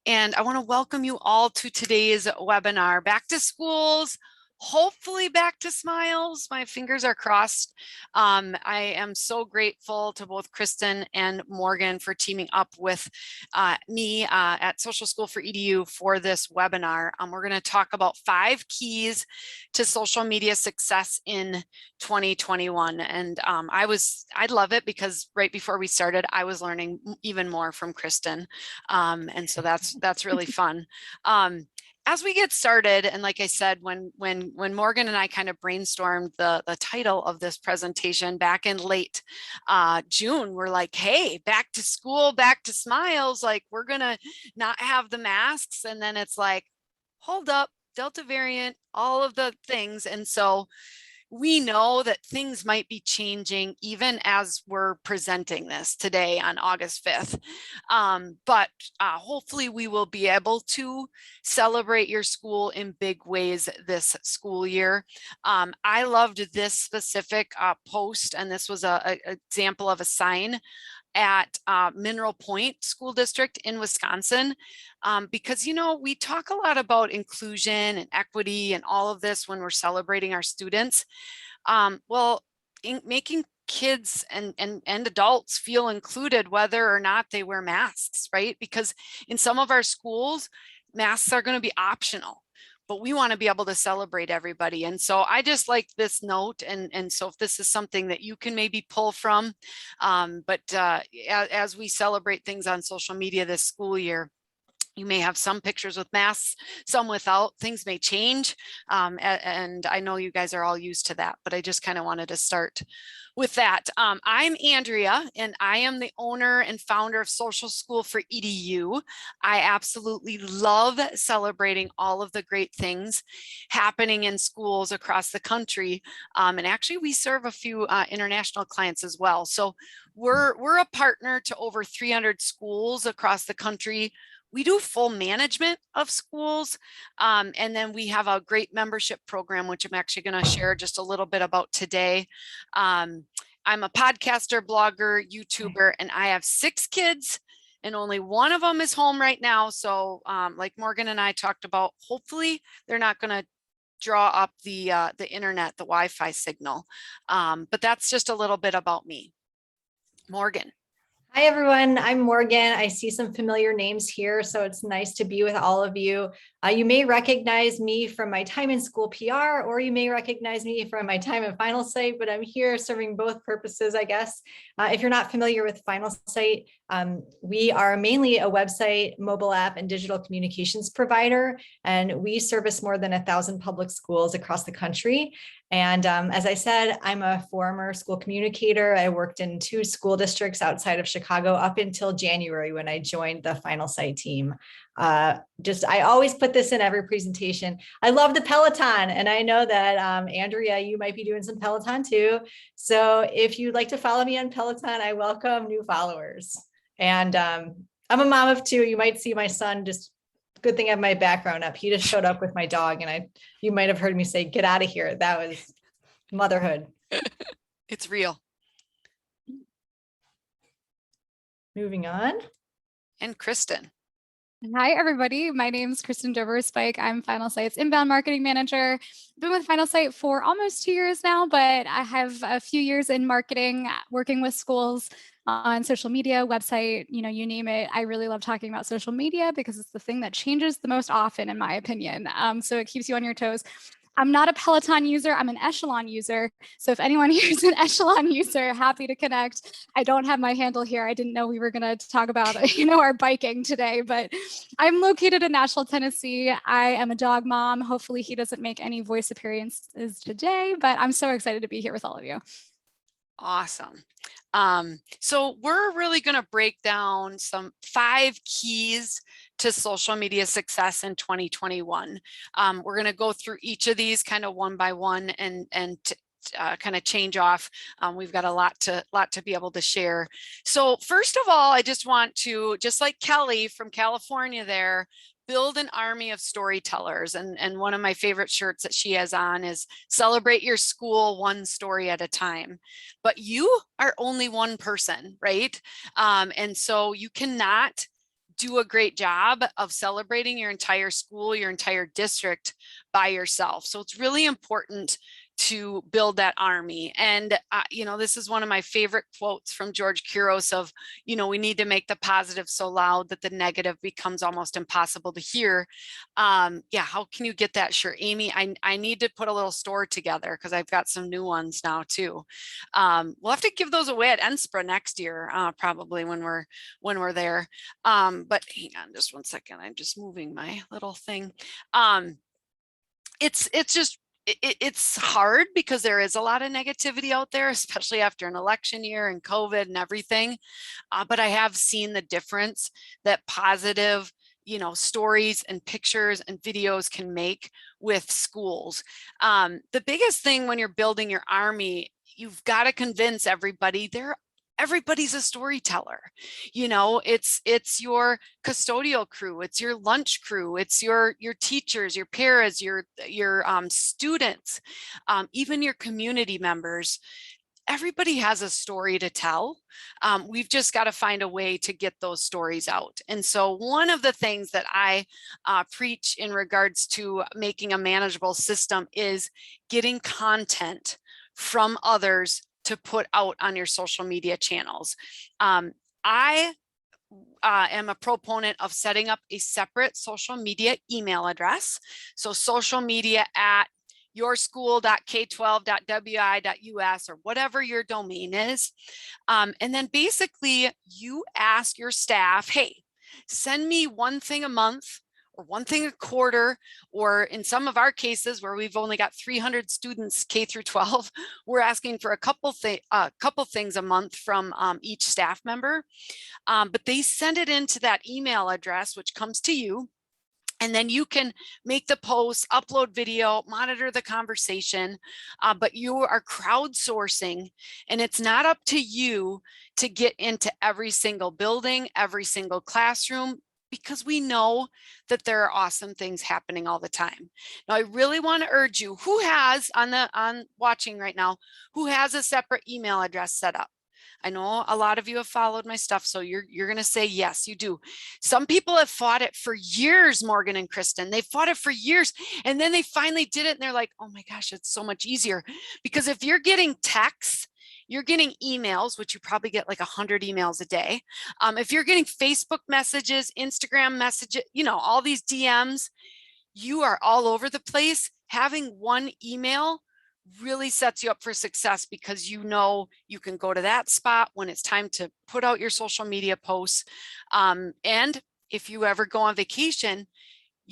And I want to welcome you all to today's webinar, Back to Schools, hopefully back to smiles. My fingers are crossed. I am so grateful to both Kristen and Morgan for teaming up with me at Social School for EDU for this webinar. We're going to talk about 5 keys to social media success in 2021. And I love it because right before we started, I was learning even more from Kristen. And so that's really fun. As we get started, and like I said, when Morgan and I kind of brainstormed the title of this presentation back in late June, we're like, hey, back to school, back to smiles, like we're gonna not have the masks. And then it's like, hold up, Delta variant, all of the things. And so we know that things might be changing even as we're presenting this today on August 5th. But hopefully we will be able to celebrate your school in big ways this school year. I loved this specific post, and this was an example of a sign at Mineral Point School District in Wisconsin, because, you know, we talk a lot about inclusion and equity and all of this when we're celebrating our students. Well, making kids and adults feel included, whether or not they wear masks, right? Because in some of our schools, masks are going to be optional, but we want to be able to celebrate everybody. And so I just like this note. And so if this is something that you can maybe pull from, as we celebrate things on social media this school year, you may have some pictures with masks, some without. Things may change. And I know you guys are all used to that, but I just kind of wanted to start with that. I'm Andrea, and I am the owner and founder of Social School for EDU. I absolutely love celebrating all of the great things happening in schools across the country. And actually, we serve a few international clients as well. So we're a partner to over 300 schools across the country. We do full management of schools, and then we have a great membership program, which I'm actually going to share just a little bit about today. I'm a podcaster, blogger, YouTuber, and I have 6 kids, and only one of them is home right now. So like Morgan and I talked about, hopefully they're not going to draw up the internet, the Wi-Fi signal. But that's just a little bit about me. Morgan. Hi, everyone. I'm Morgan. I see some familiar names here, so it's nice to be with all of you. You may recognize me from my time in school PR, or you may recognize me from my time at Final Site, but I'm here serving both purposes, I guess. If you're not familiar with Final Site, we are mainly a website, mobile app, and digital communications provider, and we service more than 1,000 public schools across the country. And as I said, I'm a former school communicator. I worked in 2 school districts outside of Chicago up until January when I joined the Final Site team. I always put this in every presentation. I love the Peloton, and I know that Andrea, you might be doing some Peloton too. So if you'd like to follow me on Peloton, I welcome new followers. And I'm a mom of 2. You might see my son, just good thing I have my background up. He just showed up with my dog, and you might have heard me say, get out of here. That was motherhood. It's real. Moving on. And Kristen. Hi, everybody. My name is Kristen Dover-Spike. I'm Final Site's inbound marketing manager. I've been with Final Site for almost 2 years now, but I have a few years in marketing, working with schools on social media, website, you name it. I really love talking about social media because it's the thing that changes the most often, in my opinion. So it keeps you on your toes. I'm not a Peloton user, I'm an Echelon user. So if anyone here is an Echelon user, happy to connect. I don't have my handle here. I didn't know we were gonna talk about, our biking today, but I'm located in Nashville, Tennessee. I am a dog mom. Hopefully he doesn't make any voice appearances today, but I'm so excited to be here with all of you. Awesome. So we're really going to break down some 5 keys to social media success in 2021. We're going to go through each of these kind of one by one and kind of change off. We've got a lot to be able to share. So first of all, I just want to, just like Kelly from California there, build an army of storytellers. And one of my favorite shirts that she has on is celebrate your school one story at a time. But you are only one person, right? And so you cannot do a great job of celebrating your entire school, your entire district by yourself. So it's really important to build that army. And, this is one of my favorite quotes from George Couros of, we need to make the positive so loud that the negative becomes almost impossible to hear. How can you get that? Sure, Amy, I need to put a little store together because I've got some new ones now too. We'll have to give those away at NSPRA next year, probably when we're there. But hang on just one second. I'm just moving my little thing. It's hard because there is a lot of negativity out there, especially after an election year and COVID and everything. But I have seen the difference that positive, stories and pictures and videos can make with schools. The biggest thing when you're building your army, you've got to convince everybody everybody's a storyteller. It's your custodial crew, it's your lunch crew, it's your teachers, your paras, your students, even your community members. Everybody has a story to tell. We've just got to find a way to get those stories out. And so one of the things that I preach in regards to making a manageable system is getting content from others to put out on your social media channels. I am a proponent of setting up a separate social media email address. So social media at yourschool.k12.wi.us or whatever your domain is. And then basically you ask your staff, hey, send me one thing a month or one thing a quarter, or in some of our cases where we've only got 300 students K through 12, we're asking for a couple things a month from each staff member. But they send it into that email address, which comes to you. And then you can make the post, upload video, monitor the conversation, but you are crowdsourcing, and it's not up to you to get into every single building, every single classroom, because we know that there are awesome things happening all the time. Now, I really want to urge you, who has on watching right now, who has a separate email address set up? I know a lot of you have followed my stuff, so you're going to say, yes, you do. Some people have fought it for years, Morgan and Kristen. They fought it for years, and then they finally did it, and they're like, oh my gosh, it's so much easier. Because if you're getting texts, you're getting emails, which you probably get like 100 emails a day. If you're getting Facebook messages, Instagram messages, all these DMs, you are all over the place. Having one email really sets you up for success, because you can go to that spot when it's time to put out your social media posts. And if you ever go on vacation,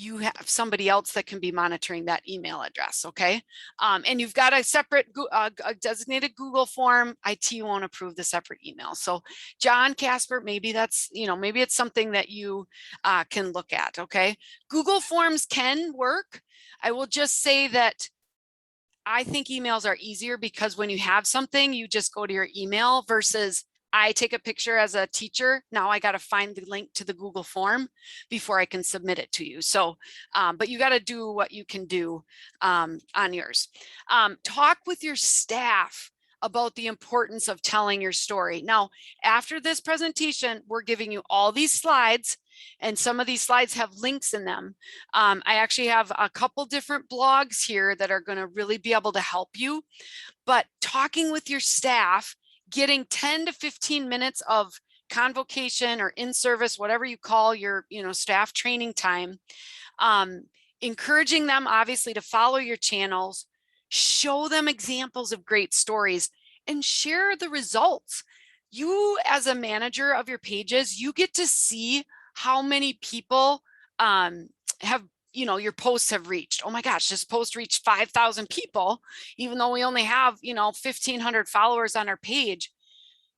you have somebody else that can be monitoring that email address. Okay. And you've got a separate a designated Google form. IT won't approve the separate email. So John, Casper, maybe that's, maybe it's something that you can look at. Okay. Google Forms can work. I will just say that I think emails are easier, because when you have something, you just go to your email, versus I take a picture as a teacher. Now I got to find the link to the Google form before I can submit it to you. So, but you got to do what you can do on yours. Talk with your staff about the importance of telling your story. Now, after this presentation, we're giving you all these slides, and some of these slides have links in them. I actually have a couple different blogs here that are going to really be able to help you. But talking with your staff, getting 10 to 15 minutes of convocation or in-service, whatever you call your staff training time, encouraging them obviously to follow your channels, show them examples of great stories, and share the results. You, as a manager of your pages, you get to see how many people have, your posts have reached. Oh my gosh, this post reached 5,000 people, even though we only have, 1,500 followers on our page.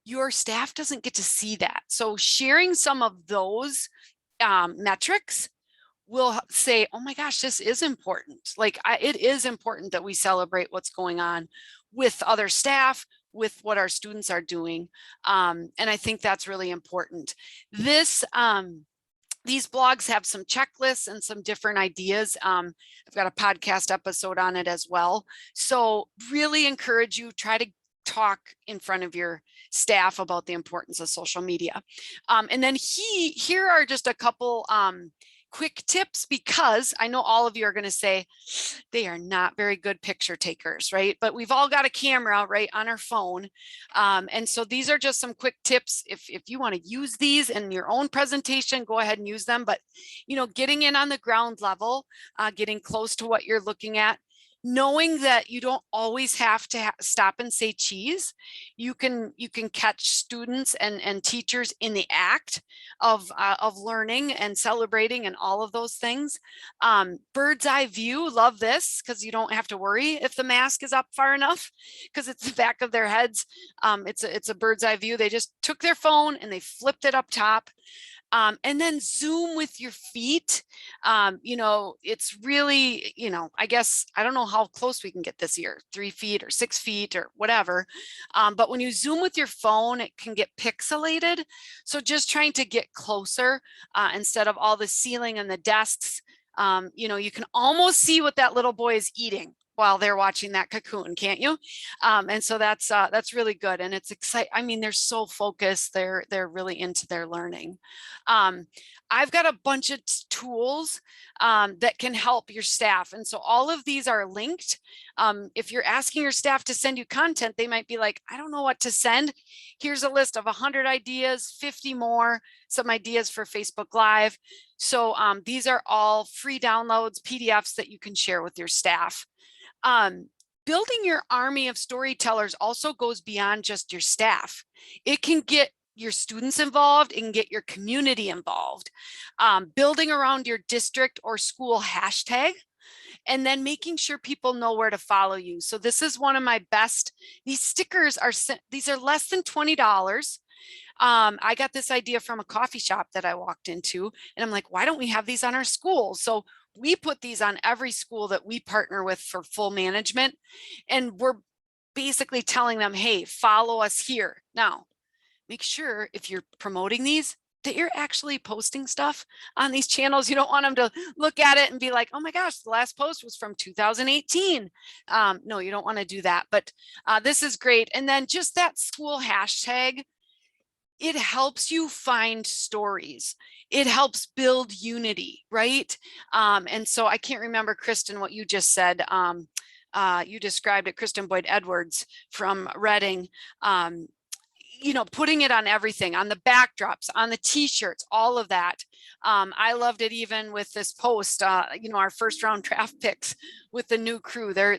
Your staff doesn't get to see that. So sharing some of those metrics will say, oh my gosh, this is important. It is important that we celebrate what's going on with other staff, with what our students are doing. And I think that's really important. These blogs have some checklists and some different ideas. I've got a podcast episode on it as well. So really encourage you, try to talk in front of your staff about the importance of social media. And then here are just a couple quick tips, because I know all of you are going to say they are not very good picture takers, right? But we've all got a camera right on our phone. And so these are just some quick tips. If you want to use these in your own presentation, go ahead and use them. But, you know, getting in on the ground level, getting close to what you're looking at, knowing that you don't always have to stop and say cheese. You can catch students and teachers in the act of learning and celebrating and all of those things. Bird's eye view, love this, because you don't have to worry if the mask is up far enough, because it's the back of their heads. It's a bird's eye view. They just took their phone and they flipped it up top. And then zoom with your feet. You know, it's really, you know, I guess, I don't know how close we can get this year, 3 feet or 6 feet or whatever. But when you zoom with your phone, it can get pixelated. So just trying to get closer instead of all the ceiling and the desks. You know, you can almost see what that little boy is eating while they're watching that cocoon, can't you? And so that's really good. And it's exciting. I mean, they're so focused. They're really into their learning. I've got a bunch of tools that can help your staff. And so all of these are linked. If you're asking your staff to send you content, they might be like, I don't know what to send. Here's a list of 100 ideas, 50 more, some ideas for Facebook Live. So these are all free downloads, PDFs that you can share with your staff. Building your army of storytellers also goes beyond just your staff. It can get your students involved, it can get your community involved. Building around your district or school hashtag, and then making sure people know where to follow you. So this is one of my best. These stickers these are less than $20. I got this idea from a coffee shop that I walked into, and I'm like, why don't we have these on our school? So we put these on every school that we partner with for full management. And we're basically telling them, hey, follow us here. Now, make sure if you're promoting these, that you're actually posting stuff on these channels. You don't want them to look at it and be like, oh my gosh, the last post was from 2018. No, you don't want to do that. But this is great. And then just that school hashtag, it helps you find stories. It helps build unity, right? And so I can't remember, Kristen, what you just said. You described it, Kristen Boyd Edwards from Reading. You know, putting it on everything, on the backdrops, on the t-shirts, all of that. I loved it even with this post, you know, our first round draft picks with the new crew. They're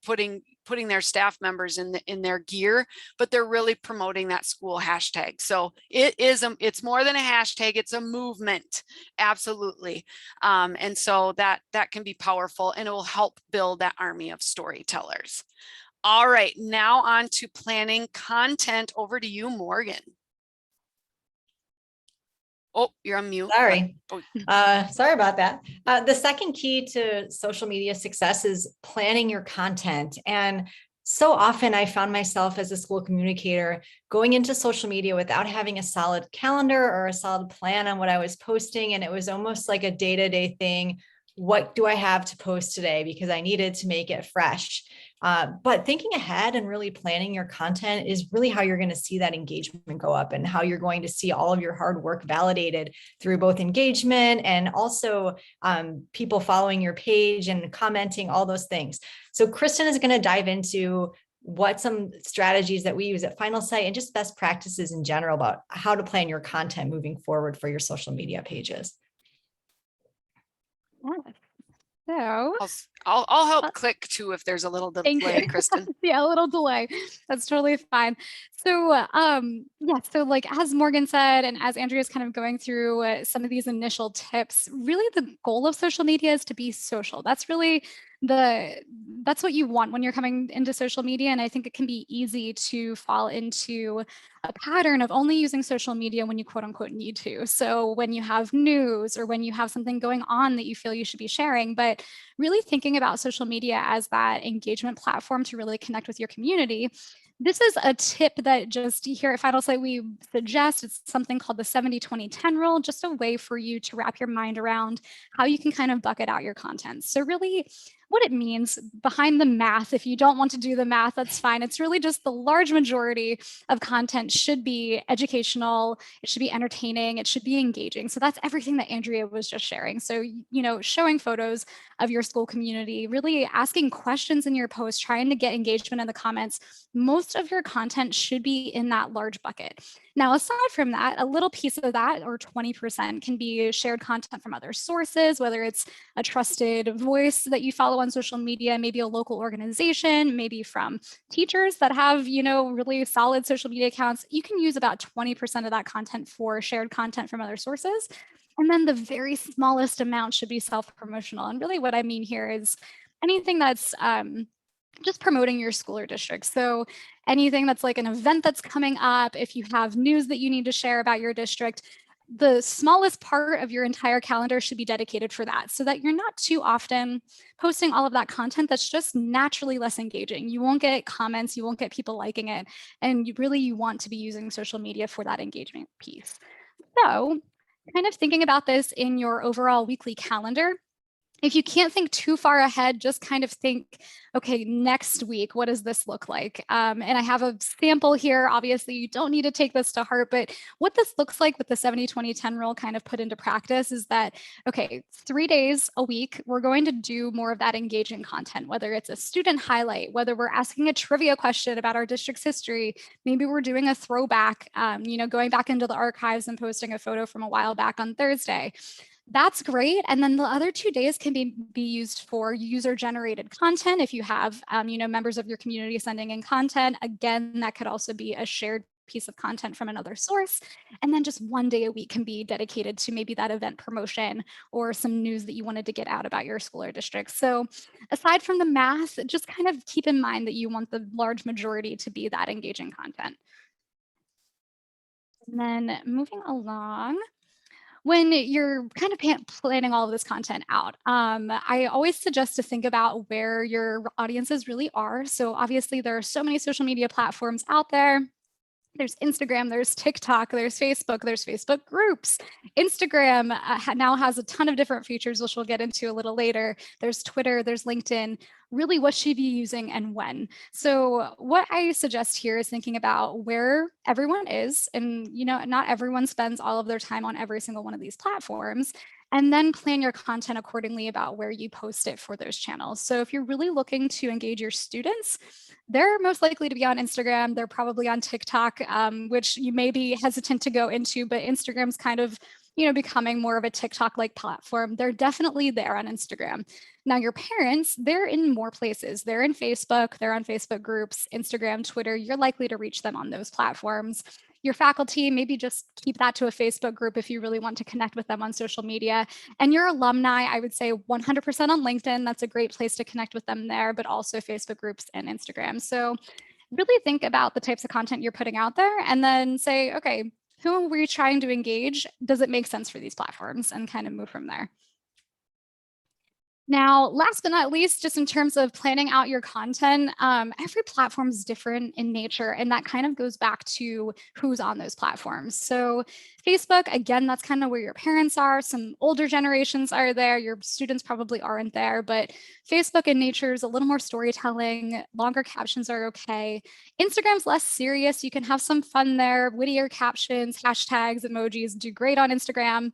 putting their staff members in their gear, but they're really promoting that school hashtag. So it's more than a hashtag, it's a movement. Absolutely. And so that can be powerful, and it will help build that army of storytellers. All right, now on to planning content. Over to you, Morgan. Oh, you're on mute. Sorry. Oh. Sorry about that. The second key to social media success is planning your content. And so often I found myself as a school communicator going into social media without having a solid calendar or a solid plan on what I was posting. And it was almost like a day-to-day thing. What do I have to post today? Because I needed to make it fresh. But thinking ahead and really planning your content is really how you're going to see that engagement go up, and how you're going to see all of your hard work validated through both engagement and also people following your page and commenting, all those things. So Kristen is going to dive into what some strategies that we use at Final Sight and just best practices in general about how to plan your content moving forward for your social media pages. So I'll help click too if there's a little delay, Kristen. Yeah, a little delay. That's totally fine. So yeah, so like as Morgan said, and as Andrea's kind of going through some of these initial tips, really the goal of social media is to be social. That's really that's what you want when you're coming into social media. And I think it can be easy to fall into a pattern of only using social media when you quote unquote need to. So when you have news or when you have something going on that you feel you should be sharing, but really thinking about social media as that engagement platform to really connect with your community. This is a tip that just here at Final Site we suggest. It's something called the 70-20-10 rule, just a way for you to wrap your mind around how you can kind of bucket out your content. So really what it means behind the math, if you don't want to do the math, that's fine. It's really just the large majority of content should be educational, it should be entertaining, it should be engaging. So that's everything that Andrea was just sharing. So, you know, showing photos of your school community, really asking questions in your post, trying to get engagement in the comments. Most of your content should be in that large bucket. Now, aside from that, a little piece of that, or 20%, can be shared content from other sources, whether it's a trusted voice that you follow on social media, maybe a local organization, maybe from teachers that have, you know, really solid social media accounts. You can use about 20% of that content for shared content from other sources. And then the very smallest amount should be self-promotional. And really what I mean here is anything that's just promoting your school or district. So anything that's like an event that's coming up, if you have news that you need to share about your district, the smallest part of your entire calendar should be dedicated for that, so that you're not too often posting all of that content that's just naturally less engaging. You won't get comments, you won't get people liking it, and you want to be using social media for that engagement piece. So kind of thinking about this in your overall weekly calendar, if you can't think too far ahead, just kind of think, okay, next week, what does this look like? And I have a sample here. Obviously, you don't need to take this to heart, but what this looks like with the 70-20-10 rule kind of put into practice is that, okay, 3 days a week, we're going to do more of that engaging content, whether it's a student highlight, whether we're asking a trivia question about our district's history, maybe we're doing a throwback, you know, going back into the archives and posting a photo from a while back on Thursday. That's great. And then the other 2 days can be used for user-generated content. If you have, you know, members of your community sending in content, again, that could also be a shared piece of content from another source. And then just 1 day a week can be dedicated to maybe that event promotion or some news that you wanted to get out about your school or district. So aside from the math, just kind of keep in mind that you want the large majority to be that engaging content. And then moving along, when you're kind of planning all of this content out, I always suggest to think about where your audiences really are. So obviously there are so many social media platforms out there. There's Instagram, there's TikTok, there's Facebook groups. Instagram now has a ton of different features, which we'll get into a little later. There's Twitter, there's LinkedIn. Really, what should you be using and when? So what I suggest here is thinking about where everyone is. And, you know, not everyone spends all of their time on every single one of these platforms. And then plan your content accordingly about where you post it for those channels. So if you're really looking to engage your students, they're most likely to be on Instagram. They're probably on TikTok, which you may be hesitant to go into, but Instagram's kind of, you know, becoming more of a TikTok-like platform. They're definitely there on Instagram. Now, your parents, they're in more places. They're in Facebook, they're on Facebook groups, Instagram, Twitter. You're likely to reach them on those platforms. Your faculty, maybe just keep that to a Facebook group if you really want to connect with them on social media. And your alumni, I would say 100% on LinkedIn. That's a great place to connect with them there, but also Facebook groups and Instagram. So really think about the types of content you're putting out there and then say, okay, who are we trying to engage? Does it make sense for these platforms? And kind of move from there. Now, last but not least, just in terms of planning out your content, every platform is different in nature, and that kind of goes back to who's on those platforms. So Facebook, again, that's kind of where your parents are. Some older generations are there. Your students probably aren't there, but Facebook in nature is a little more storytelling. Longer captions are okay. Instagram's less serious. You can have some fun there. Wittier captions, hashtags, emojis do great on Instagram.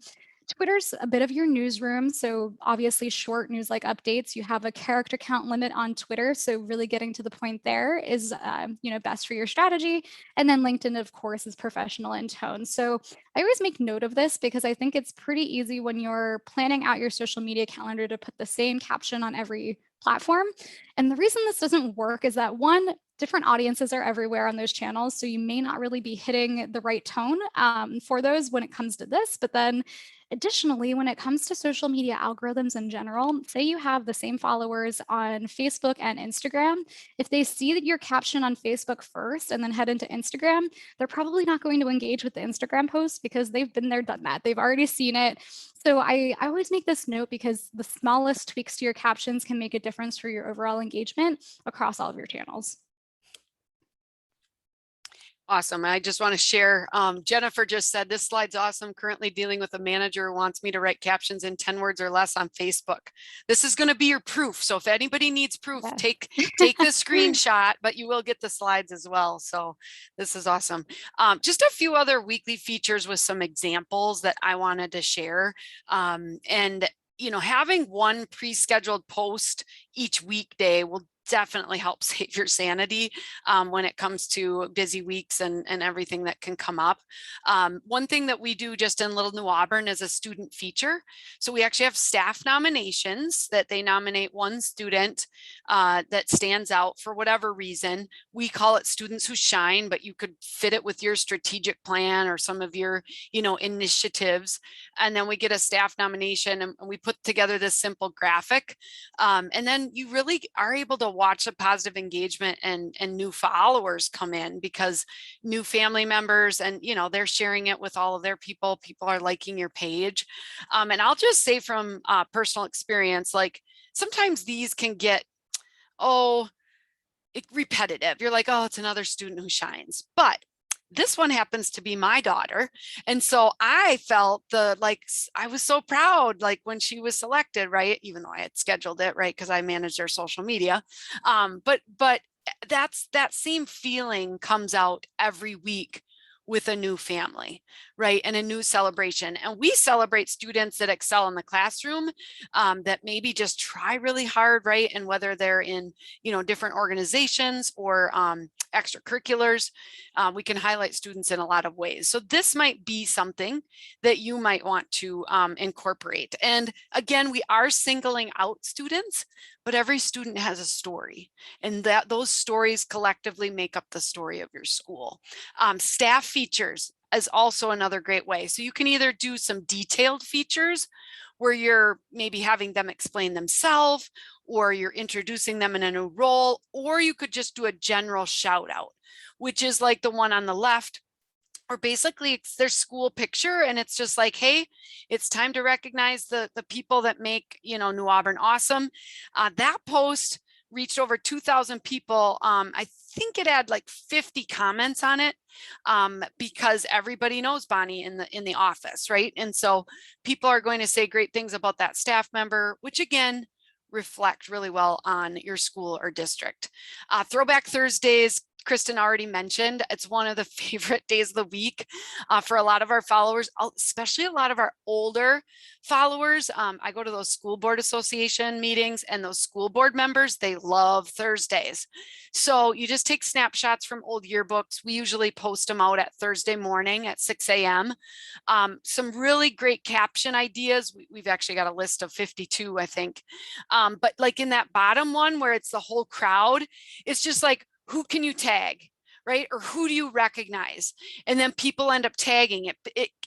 Twitter's a bit of your newsroom. So obviously short news like updates. You have a character count limit on Twitter. So really getting to the point there is, you know, best for your strategy. And then LinkedIn, of course, is professional in tone. So I always make note of this because I think it's pretty easy when you're planning out your social media calendar to put the same caption on every platform. And the reason this doesn't work is that one, different audiences are everywhere on those channels. So you may not really be hitting the right tone for those when it comes to this. But then additionally, when it comes to social media algorithms in general, say you have the same followers on Facebook and Instagram, if they see that your caption on Facebook first and then head into Instagram, they're probably not going to engage with the Instagram post because they've been there, done that. They've already seen it. So I always make this note because the smallest tweaks to your captions can make a difference for your overall engagement across all of your channels. Awesome. I just want to share, Jennifer just said, this slide's awesome. Currently dealing with a manager who wants me to write captions in 10 words or less on Facebook. This is going to be your proof. So if anybody needs proof, Yes. take the screenshot, but you will get the slides as well. So this is awesome. Just a few other weekly features with some examples that I wanted to share. And you know, having one pre-scheduled post each weekday will definitely help save your sanity when it comes to busy weeks and everything that can come up. One thing that we do just in Little New Auburn is a student feature. So we actually have staff nominations that they nominate one student that stands out for whatever reason. We call it Students Who Shine, but you could fit it with your strategic plan or some of your, you know, initiatives. And then we get a staff nomination and we put together this simple graphic. And then you really are able to watch the positive engagement and new followers come in because new family members and, you know, they're sharing it with all of their people. People are liking your page. And I'll just say from personal experience, like sometimes these can get, repetitive. You're like, oh, it's another student who shines. But this one happens to be my daughter. And so I felt I was so proud, like when she was selected, right? Even though I had scheduled it, right? Because I managed their social media. But that same feeling comes out every week with a new family, right? And a new celebration. And we celebrate students that excel in the classroom, that maybe just try really hard, right? And whether they're in, you know, different organizations or extracurriculars, we can highlight students in a lot of ways. So this might be something that you might want to incorporate. And again, we are singling out students, but every student has a story, and that those stories collectively make up the story of your school. Staff features is also another great way. So you can either do some detailed features where you're maybe having them explain themselves, or you're introducing them in a new role, or you could just do a general shout out, which is like the one on the left. Or basically it's their school picture and it's just like, hey, it's time to recognize the people that make, you know, New Auburn awesome. That post reached over 2,000 people. I think it had like 50 comments on it, because everybody knows Bonnie in the office, right? And so people are going to say great things about that staff member, which again reflect really well on your school or district. Throwback Thursdays, Kristen already mentioned, it's one of the favorite days of the week for a lot of our followers, especially a lot of our older followers. I go to those school board association meetings, and those school board members, they love Thursdays. So you just take snapshots from old yearbooks. We usually post them out at Thursday morning at 6 a.m. Some really great caption ideas. We've actually got a list of 52, I think. But like in that bottom one where it's the whole crowd, it's just like, who can you tag, right? Or who do you recognize? And then people end up tagging it.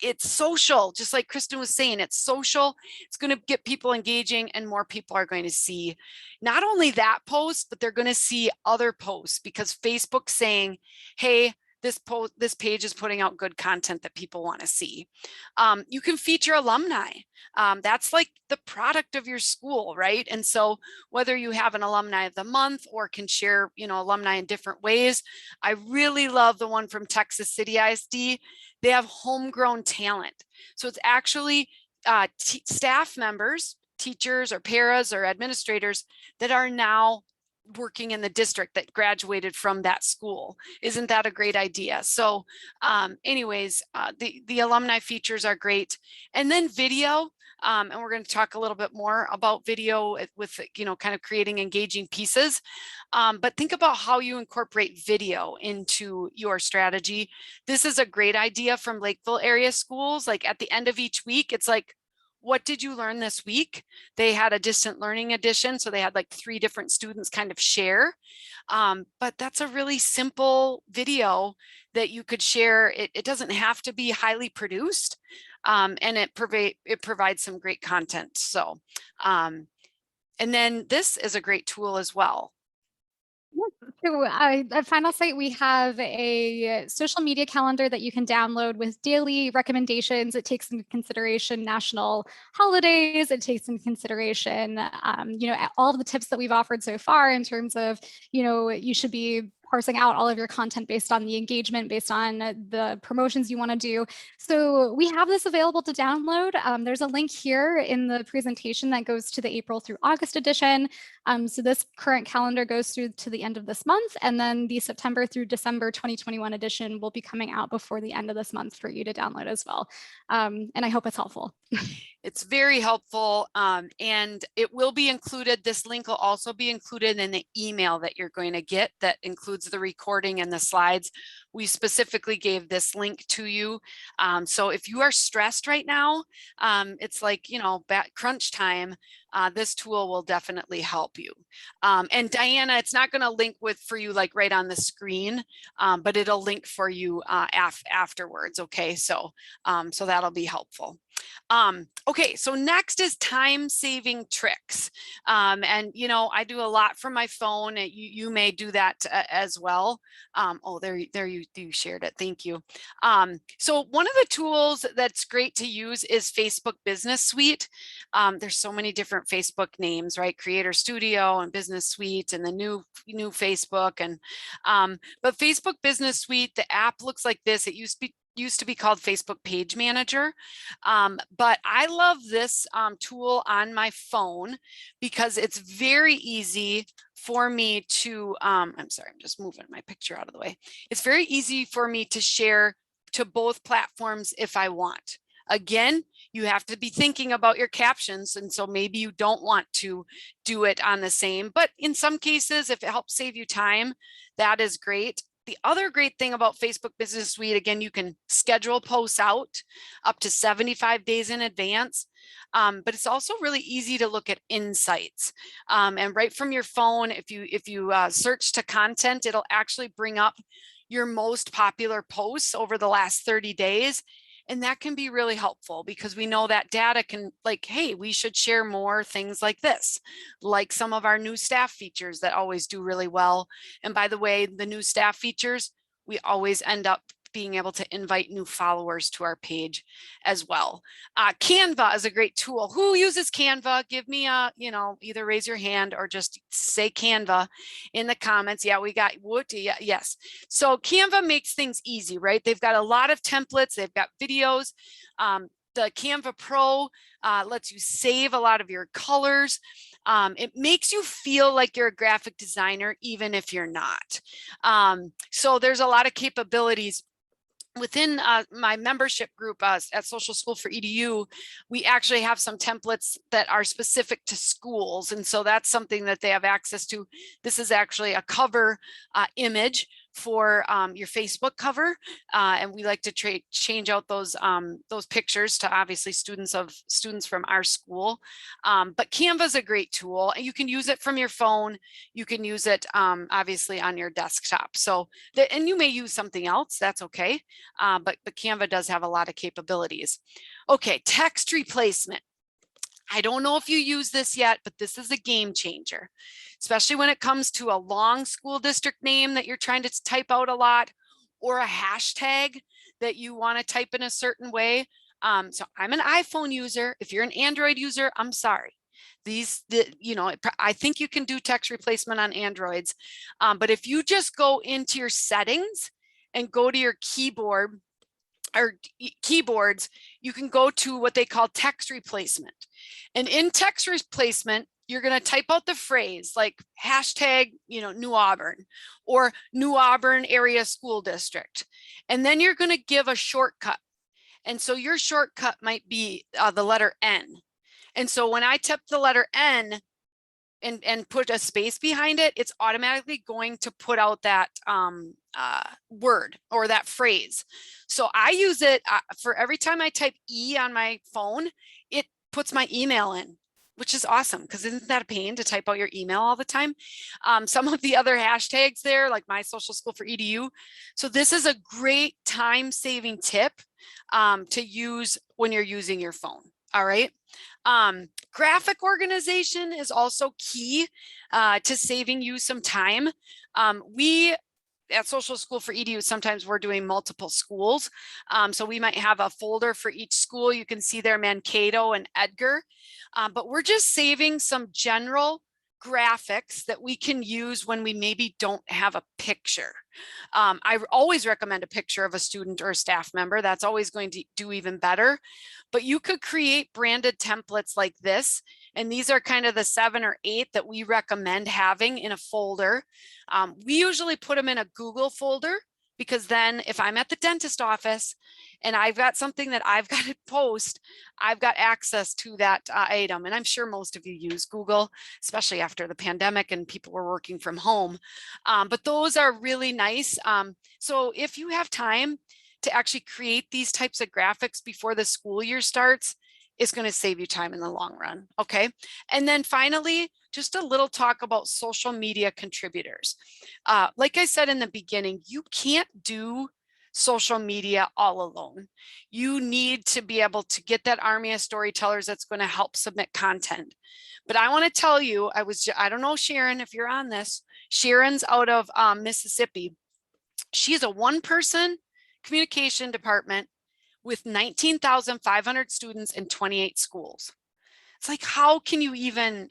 It's social, just like Kristen was saying, it's social. It's going to get people engaging, and more people are going to see not only that post, but they're going to see other posts because Facebook's saying, hey, this page is putting out good content that people want to see. You can feature alumni. That's like the product of your school, right? And so whether you have an alumni of the month or can share, you know, alumni in different ways. I really love the one from Texas City ISD. They have homegrown talent. So it's actually staff members, teachers or paras or administrators that are now working in the district that graduated from that school. Isn't that a great idea? So anyways, the alumni features are great. And then video, and we're going to talk a little bit more about video with, you know, kind of creating engaging pieces. But think about how you incorporate video into your strategy. This is a great idea from Lakeville area schools. Like at the end of each week, it's like, what did you learn this week? They had a distant learning edition, so they had like 3 different students kind of share. But that's a really simple video that you could share. It doesn't have to be highly produced, and it provides some great content. So, and then this is a great tool as well. So at Final Site, we have a social media calendar that you can download with daily recommendations. It takes into consideration national holidays. It takes into consideration, you know, all of the tips that we've offered so far in terms of, you know, you should be parsing out all of your content based on the engagement, based on the promotions you want to do. So we have this available to download. There's a link here in the presentation that goes to the April through August edition. So this current calendar goes through to the end of this month, and then the September through December 2021 edition will be coming out before the end of this month for you to download as well. And I hope it's helpful. It's very helpful, and it will be included. This link will also be included in the email that you're going to get that includes the recording and the slides. We specifically gave this link to you. So if you are stressed right now, it's like, you know, crunch time, this tool will definitely help you. And Diana, it's not going to link for you like right on the screen, but it'll link for you afterwards. Okay, so that'll be helpful. Okay, so next is time-saving tricks. And you know, I do a lot from my phone. You may do that as well. Oh, there you shared it. Thank you. So one of the tools that's great to use is Facebook Business Suite. There's so many different Facebook names, right? Creator Studio and Business Suite and the new Facebook. And but Facebook Business Suite, the app looks like this. It used to be called Facebook Page Manager. But I love this tool on my phone because it's very easy for me to, I'm sorry, I'm just moving my picture out of the way. It's very easy for me to share to both platforms if I want. Again, you have to be thinking about your captions. And so maybe you don't want to do it on the same, but in some cases, if it helps save you time, that is great. The other great thing about Facebook Business Suite, again, you can schedule posts out up to 75 days in advance, but it's also really easy to look at insights. And right from your phone, if you search to content, it'll actually bring up your most popular posts over the last 30 days. And that can be really helpful because we know that data can, like, hey, we should share more things like this, like some of our new staff features that always do really well. And by the way, the new staff features, we always end up being able to invite new followers to our page as well. Canva is a great tool. Who uses Canva? Give me a, you know, either raise your hand or just say Canva in the comments. Yeah, we got Woody. Yeah, yes. So Canva makes things easy, right? They've got a lot of templates. They've got videos. The Canva Pro lets you save a lot of your colors. It makes you feel like you're a graphic designer, even if you're not. So there's a lot of capabilities. Within my membership group at Social School for EDU, we actually have some templates that are specific to schools. And so that's something that they have access to. This is actually a cover image for your Facebook cover. And we like to change out those pictures to obviously students from our school. But Canva is a great tool. You can use it from your phone. You can use it obviously on your desktop. So, and you may use something else, that's okay. But Canva does have a lot of capabilities. Okay, text replacement. I don't know if you use this yet, but this is a game changer, especially when it comes to a long school district name that you're trying to type out a lot, or a hashtag that you want to type in a certain way. So I'm an iPhone user. If you're an Android user, I'm sorry. I think you can do text replacement on Androids, but if you just go into your settings and go to your keyboard or keyboards, you can go to what they call text replacement. And in text replacement, you're going to type out the phrase like hashtag, New Auburn or New Auburn Area School District. And then you're going to give a shortcut. And so your shortcut might be the letter N. And so when I type the letter N and put a space behind it, it's automatically going to put out that word or that phrase. So I use it for every time I type E on my phone, it puts my email in, which is awesome because isn't that a pain to type out your email all the time? Some of the other hashtags there, like My Social School for EDU. So this is a great time-saving tip to use when you're using your phone. All right. Graphic organization is also key to saving you some time. We at Social School for EDU, sometimes we're doing multiple schools. So we might have a folder for each school. You can see there Mankato and Edgar, but we're just saving some general graphics that we can use when we maybe don't have a picture. I always recommend a picture of a student or a staff member. That's always going to do even better. But you could create branded templates like this. And these are kind of the 7 or 8 that we recommend having in a folder. We usually put them in a Google folder, because then if I'm at the dentist office and I've got something that I've got to post, I've got access to that item. And I'm sure most of you use Google, especially after the pandemic and people were working from home. But those are really nice. So if you have time to actually create these types of graphics before the school year starts, it's going to save you time in the long run. Okay. And then finally, just a little talk about social media contributors. Like I said in the beginning, you can't do social media all alone. You need to be able to get that army of storytellers that's going to help submit content. But I want to tell you, I don't know, Sharon, if you're on this, Sharon's out of Mississippi. She's a one-person communication department with 19,500 students in 28 schools. It's like, how can you even,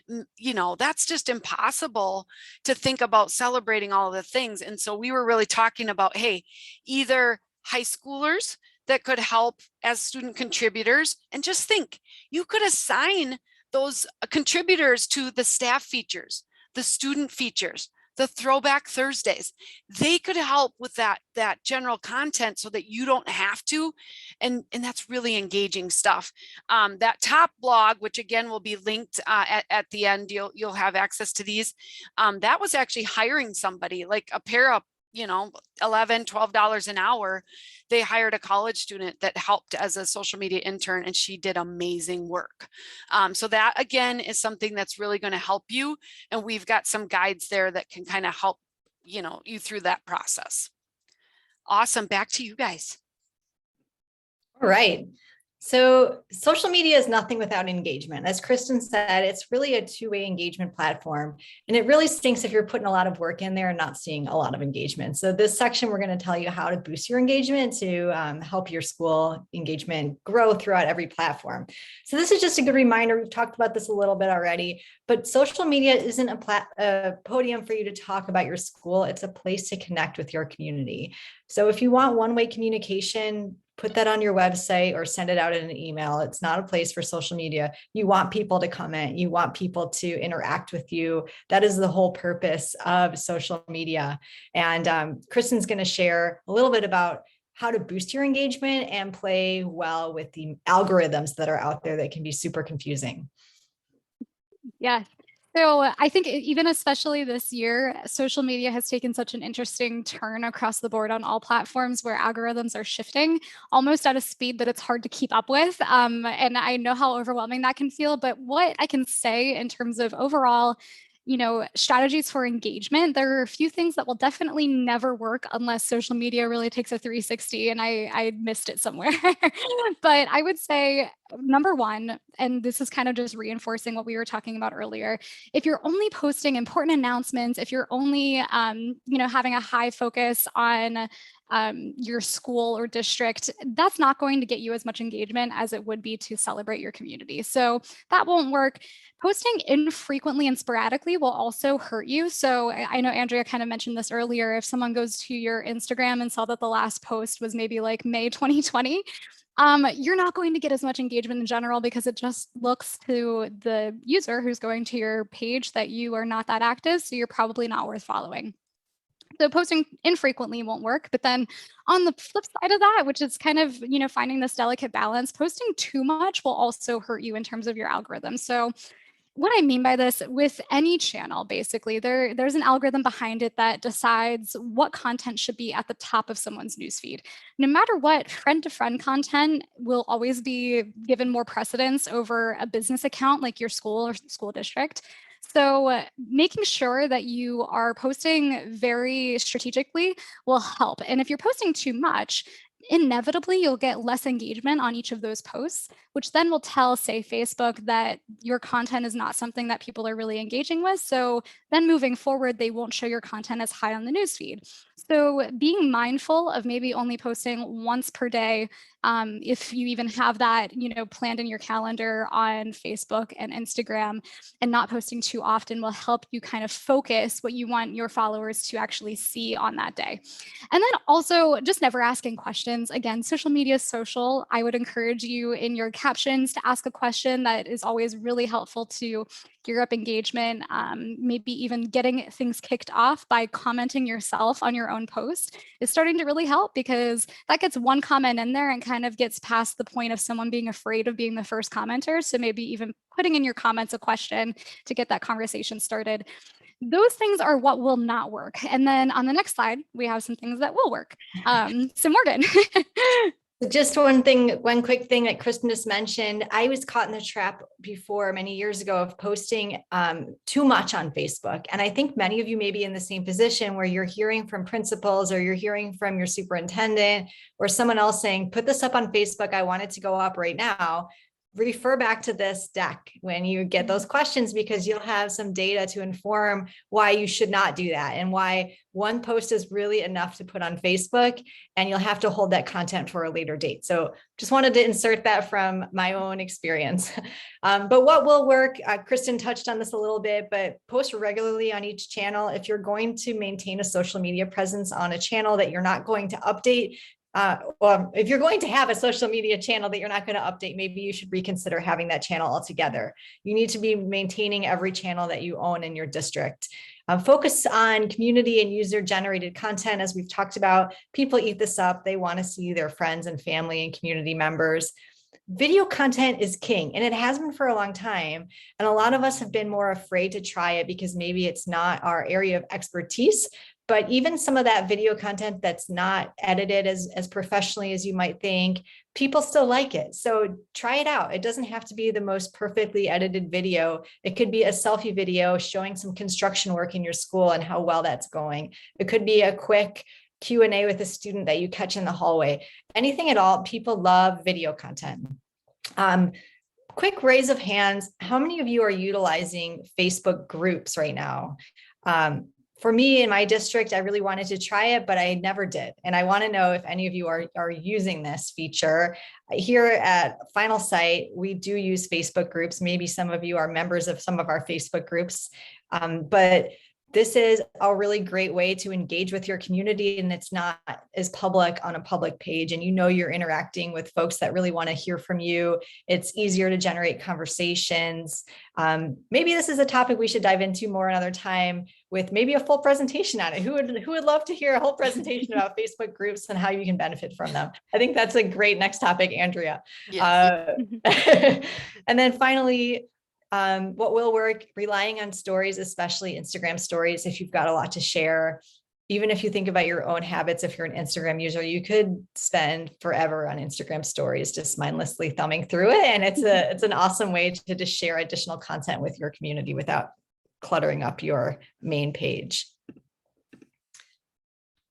that's just impossible to think about celebrating all of the things. And so we were really talking about, hey, either high schoolers that could help as student contributors, and just think, you could assign those contributors to the staff features, the student features, the throwback Thursdays. They could help with that general content so that you don't have to. And that's really engaging stuff. That top blog, which again will be linked at the end, you'll have access to these. That was actually hiring somebody, like a pair of, $11, $12 an hour. They hired a college student that helped as a social media intern, and she did amazing work. So that again is something that's really going to help you. And we've got some guides there that can kind of help, you through that process. Awesome. Back to you guys. All right. So social media is nothing without engagement. As Kristen said, it's really a two-way engagement platform. And it really stinks if you're putting a lot of work in there and not seeing a lot of engagement. So this section, we're going to tell you how to boost your engagement to help your school engagement grow throughout every platform. So this is just a good reminder. We've talked about this a little bit already, but social media isn't a podium for you to talk about your school. It's a place to connect with your community. So if you want one-way communication, put that on your website or send it out in an email. It's not a place for social media. You want people to comment. You want people to interact with you. That is the whole purpose of social media. And Kristen's going to share a little bit about how to boost your engagement and play well with the algorithms that are out there that can be super confusing. Yes. So I think even especially this year, social media has taken such an interesting turn across the board on all platforms where algorithms are shifting almost at a speed that it's hard to keep up with. And I know how overwhelming that can feel, but what I can say in terms of overall strategies for engagement, there are a few things that will definitely never work unless social media really takes a 360 and I missed it somewhere. But I would say number one, and this is kind of just reinforcing what we were talking about earlier, if you're only posting important announcements, if you're only having a high focus on your school or district, that's not going to get you as much engagement as it would be to celebrate your community. So that won't work. Posting infrequently and sporadically will also hurt you. So I know Andrea kind of mentioned this earlier. If someone goes to your Instagram and saw that the last post was maybe like May 2020, you're not going to get as much engagement in general because it just looks to the user who's going to your page that you are not that active. So you're probably not worth following. So posting infrequently won't work. But then on the flip side of that, which is kind of, finding this delicate balance, posting too much will also hurt you in terms of your algorithm. So what I mean by this, with any channel, basically, there's an algorithm behind it that decides what content should be at the top of someone's newsfeed. No matter what, friend-to-friend content will always be given more precedence over a business account like your school or school district. So making sure that you are posting very strategically will help. And if you're posting too much, inevitably you'll get less engagement on each of those posts, which then will tell, say, Facebook that your content is not something that people are really engaging with. So then moving forward, they won't show your content as high on the newsfeed. So being mindful of maybe only posting once per day, if you even have that, planned in your calendar on Facebook and Instagram, and not posting too often will help you kind of focus what you want your followers to actually see on that day. And then also just never asking questions. Again, social media is social. I would encourage you in your captions to ask a question. That is always really helpful to gear up engagement, maybe even getting things kicked off by commenting yourself on your own post is starting to really help, because that gets one comment in there and kind of gets past the point of someone being afraid of being the first commenter. So maybe even putting in your comments a question to get that conversation started. Those things are what will not work. And then on the next slide, we have some things that will work. So Morgan. Just one quick thing that Kristen just mentioned. I was caught in the trap before many years ago of posting too much on Facebook. And I think many of you may be in the same position where you're hearing from principals, or you're hearing from your superintendent or someone else saying, put this up on Facebook. I want it to go up right now. Refer back to this deck when you get those questions, because you'll have some data to inform why you should not do that, and why one post is really enough to put on Facebook, and you'll have to hold that content for a later date. So just wanted to insert that from my own experience. But what will work, Kristen touched on this a little bit, but post regularly on each channel. If you're going to maintain a social media presence on a channel that you're not going to update, or if you're going to have a social media channel that you're not going to update, maybe you should reconsider having that channel altogether. You need to be maintaining every channel that you own in your district. Focus on community and user generated content. As we've talked about, people eat this up. They want to see their friends and family and community members. Video content is king, and it has been for a long time. And a lot of us have been more afraid to try it because maybe it's not our area of expertise. But even some of that video content that's not edited as professionally as you might think, people still like it. So try it out. It doesn't have to be the most perfectly edited video. It could be a selfie video showing some construction work in your school and how well that's going. It could be a quick Q&A with a student that you catch in the hallway. Anything at all. People love video content. Quick raise of hands. How many of you are utilizing Facebook groups right now? For me in my district, I really wanted to try it, but I never did. And I want to know if any of you are using this feature. Here at Final Site, we do use Facebook groups. Maybe some of you are members of some of our Facebook groups, but this is a really great way to engage with your community, and it's not as public on a public page, and you're interacting with folks that really want to hear from you. It's easier to generate conversations. Maybe this is a topic we should dive into more another time with maybe a full presentation on it. Who would love to hear a whole presentation about Facebook groups and how you can benefit from them? I think that's a great next topic, Andrea. Yes. And then finally, what will work, relying on stories, especially Instagram stories. If you've got a lot to share, even if you think about your own habits, if you're an Instagram user, you could spend forever on Instagram stories, just mindlessly thumbing through it. And it's an awesome way to just share additional content with your community without cluttering up your main page.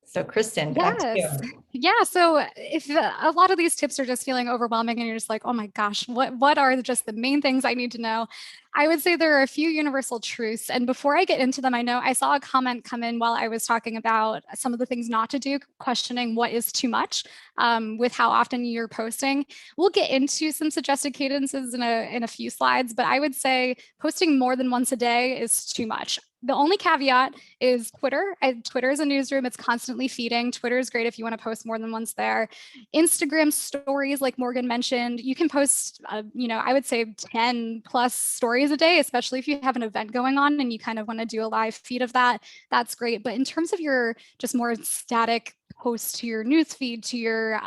So Kristen, back to you. Yeah. So if a lot of these tips are just feeling overwhelming and you're just like, oh my gosh, what are just the main things I need to know? I would say there are a few universal truths. And before I get into them, I know I saw a comment come in while I was talking about some of the things not to do, questioning what is too much with how often you're posting. We'll get into some suggested cadences in a few slides, but I would say posting more than once a day is too much. The only caveat is Twitter. Twitter is a newsroom. It's constantly feeding. Twitter is great if you want to post more than once there. Instagram stories, like Morgan mentioned, you can post, I would say 10 plus stories a day, especially if you have an event going on and you kind of want to do a live feed of that. That's great. But in terms of your just more static post to your news feed, to your,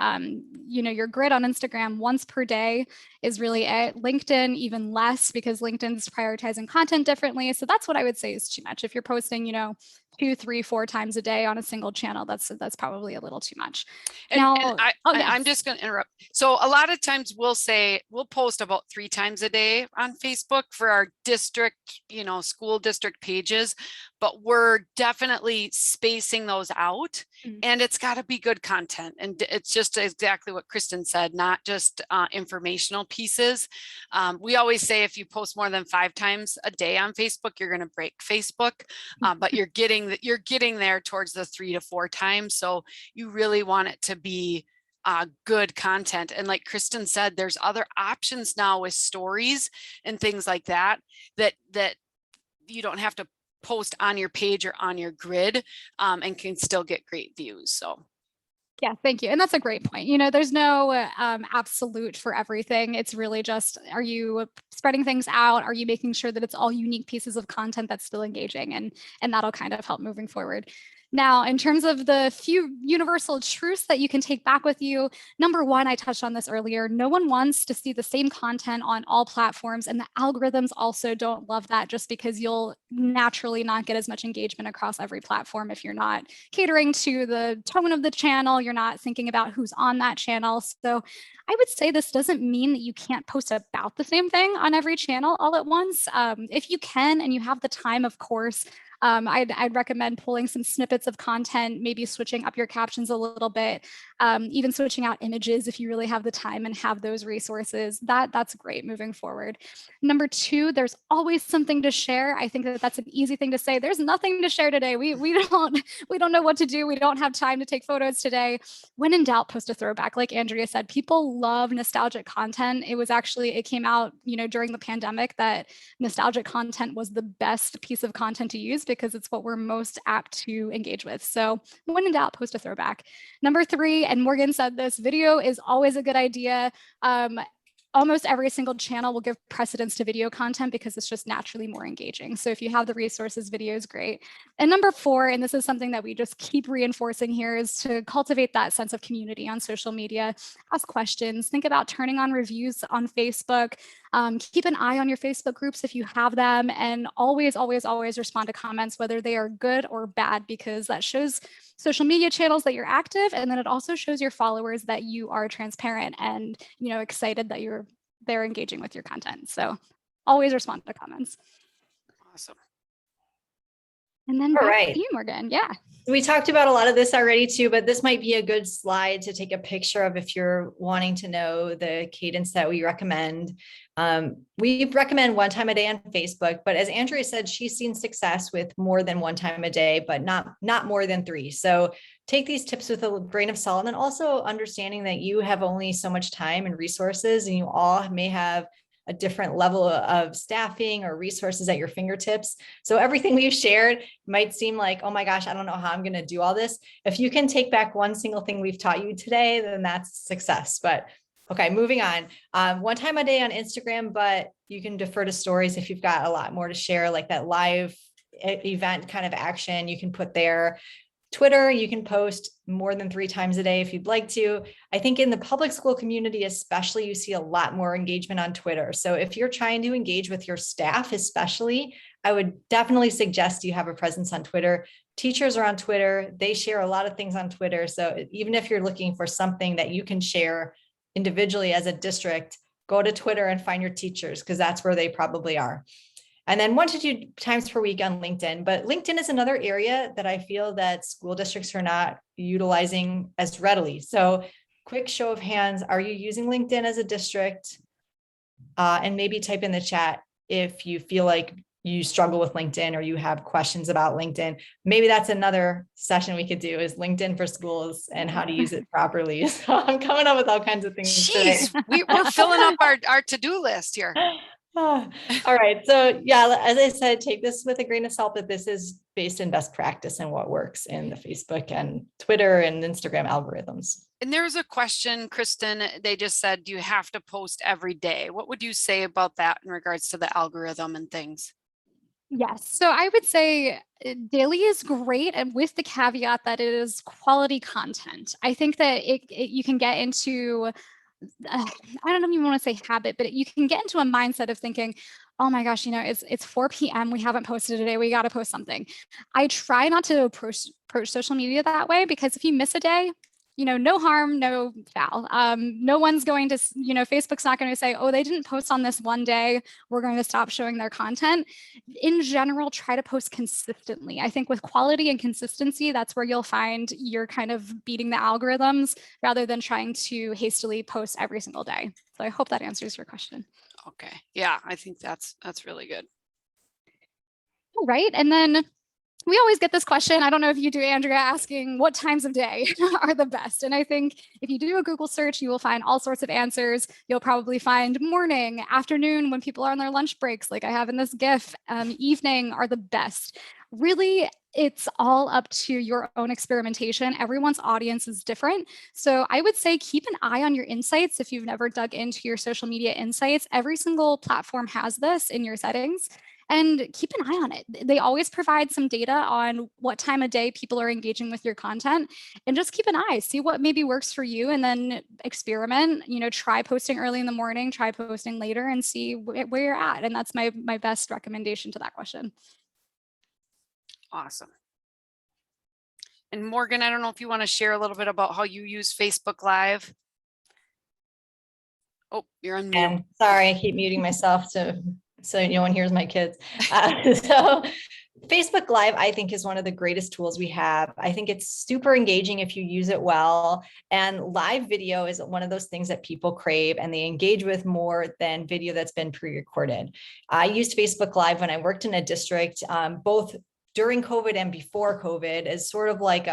your grid on Instagram, once per day is really it. LinkedIn, even less, because LinkedIn's prioritizing content differently. So that's what I would say is too much. If you're posting, 2, 3, 4 times a day on a single channel, that's probably a little too much. I'm just going to interrupt. So a lot of times we'll post about 3 times a day on Facebook for our district, school district pages, but we're definitely spacing those out. And it's got to be good content. And it's just exactly what Kristen said, not just informational pieces. We always say if you post more than 5 times a day on Facebook, you're going to break Facebook, but you're getting there towards the 3 to 4 times. So you really want it to be good content. And like Kristen said, there's other options now with stories and things like that you don't have to post on your page or on your grid, and can still get great views. So yeah, thank you. And that's a great point. You know, there's no absolute for everything. It's really just, are you spreading things out? Are you making sure that it's all unique pieces of content that's still engaging? And that'll kind of help moving forward. Now, in terms of the few universal truths that you can take back with you, number one, I touched on this earlier, no one wants to see the same content on all platforms, and the algorithms also don't love that, just because you'll naturally not get as much engagement across every platform if you're not catering to the tone of the channel, you're not thinking about who's on that channel. So I would say this doesn't mean that you can't post about the same thing on every channel all at once. If you can and you have the time, of course, I'd recommend pulling some snippets of content, maybe switching up your captions a little bit, even switching out images if you really have the time and have those resources. That's great moving forward. Number two, there's always something to share. I think that that's an easy thing to say. There's nothing to share today. We don't know what to do. We don't have time to take photos today. When in doubt, post a throwback. Like Andrea said, people love nostalgic content. It came out, during the pandemic that nostalgic content was the best piece of content to use because it's what we're most apt to engage with. So when in doubt, post a throwback. Number three, and Morgan said this, video is always a good idea. Almost every single channel will give precedence to video content because it's just naturally more engaging. So if you have the resources, video is great. And number four, and this is something that we just keep reinforcing here, is to cultivate that sense of community on social media. Ask questions, think about turning on reviews on Facebook, keep an eye on your Facebook groups if you have them, and always, always, always respond to comments, whether they are good or bad, because that shows social media channels that you're active, and then it also shows your followers that you are transparent and excited that they're engaging with your content. So always respond to comments. awesome. And then back to you, Morgan. Yeah. We talked about a lot of this already too, but this might be a good slide to take a picture of if you're wanting to know the cadence that we recommend. We recommend 1 time a day on Facebook, but as Andrea said, she's seen success with more than 1 time a day, but not more than 3. So take these tips with a grain of salt, and also understanding that you have only so much time and resources, and you all may have a different level of staffing or resources at your fingertips. So everything we've shared might seem like, oh my gosh, I don't know how I'm going to do all this. If you can take back one single thing we've taught you today, then that's success. But okay, moving on. 1 time a day on Instagram, but you can defer to stories if you've got a lot more to share, like that live event kind of action you can put there. Twitter, you can post more than 3 times a day if you'd like to. I think in the public school community, especially, you see a lot more engagement on Twitter. So if you're trying to engage with your staff, especially, I would definitely suggest you have a presence on Twitter. Teachers are on Twitter. They share a lot of things on Twitter. So even if you're looking for something that you can share individually as a district, go to Twitter and find your teachers, because that's where they probably are. And then 1 to 2 times per week on LinkedIn. But LinkedIn is another area that I feel that school districts are not utilizing as readily. So quick show of hands, are you using LinkedIn as a district? And maybe type in the chat if you feel like you struggle with LinkedIn or you have questions about LinkedIn. Maybe that's another session we could do, is LinkedIn for schools and how to use it properly. So I'm coming up with all kinds of things today. We're filling up our to-do list here. All right. So yeah, as I said, take this with a grain of salt, but this is based in best practice and what works in the Facebook and Twitter and Instagram algorithms. And there's a question, Kristen, they just said, do you have to post every day? What would you say about that in regards to the algorithm and things? Yes. So I would say daily is great, and with the caveat that it is quality content. I think that you can get into, I don't even want to say habit, but you can get into a mindset of thinking, oh my gosh, it's 4 p.m. We haven't posted today. We got to post something. I try not to approach social media that way, because if you miss a day, no harm, no foul. No one's going to, Facebook's not going to say, oh, they didn't post on this one day, we're going to stop showing their content. In general, try to post consistently. I think with quality and consistency, that's where you'll find you're kind of beating the algorithms rather than trying to hastily post every single day. So I hope that answers your question. Okay. Yeah, I think that's really good. All right. And then we always get this question. I don't know if you do, Andrea, asking what times of day are the best. And I think if you do a Google search, you will find all sorts of answers. You'll probably find morning, afternoon, when people are on their lunch breaks, like I have in this GIF, evening are the best. Really, it's all up to your own experimentation. Everyone's audience is different. So I would say keep an eye on your insights. If you've never dug into your social media insights, every single platform has this in your settings. And keep an eye on it. They always provide some data on what time of day people are engaging with your content, and just keep an eye, see what maybe works for you, and then experiment, try posting early in the morning, try posting later, and see where you're at. And that's my best recommendation to that question. Awesome. And Morgan, I don't know if you want to share a little bit about how you use Facebook Live. Oh, you're on mute. And sorry, I keep muting myself so no one hears my kids. So Facebook Live, I think, is one of the greatest tools we have. I think it's super engaging if you use it well. And live video is one of those things that people crave and they engage with more than video that's been pre-recorded. I used Facebook Live when I worked in a district, both during COVID and before COVID, as sort of like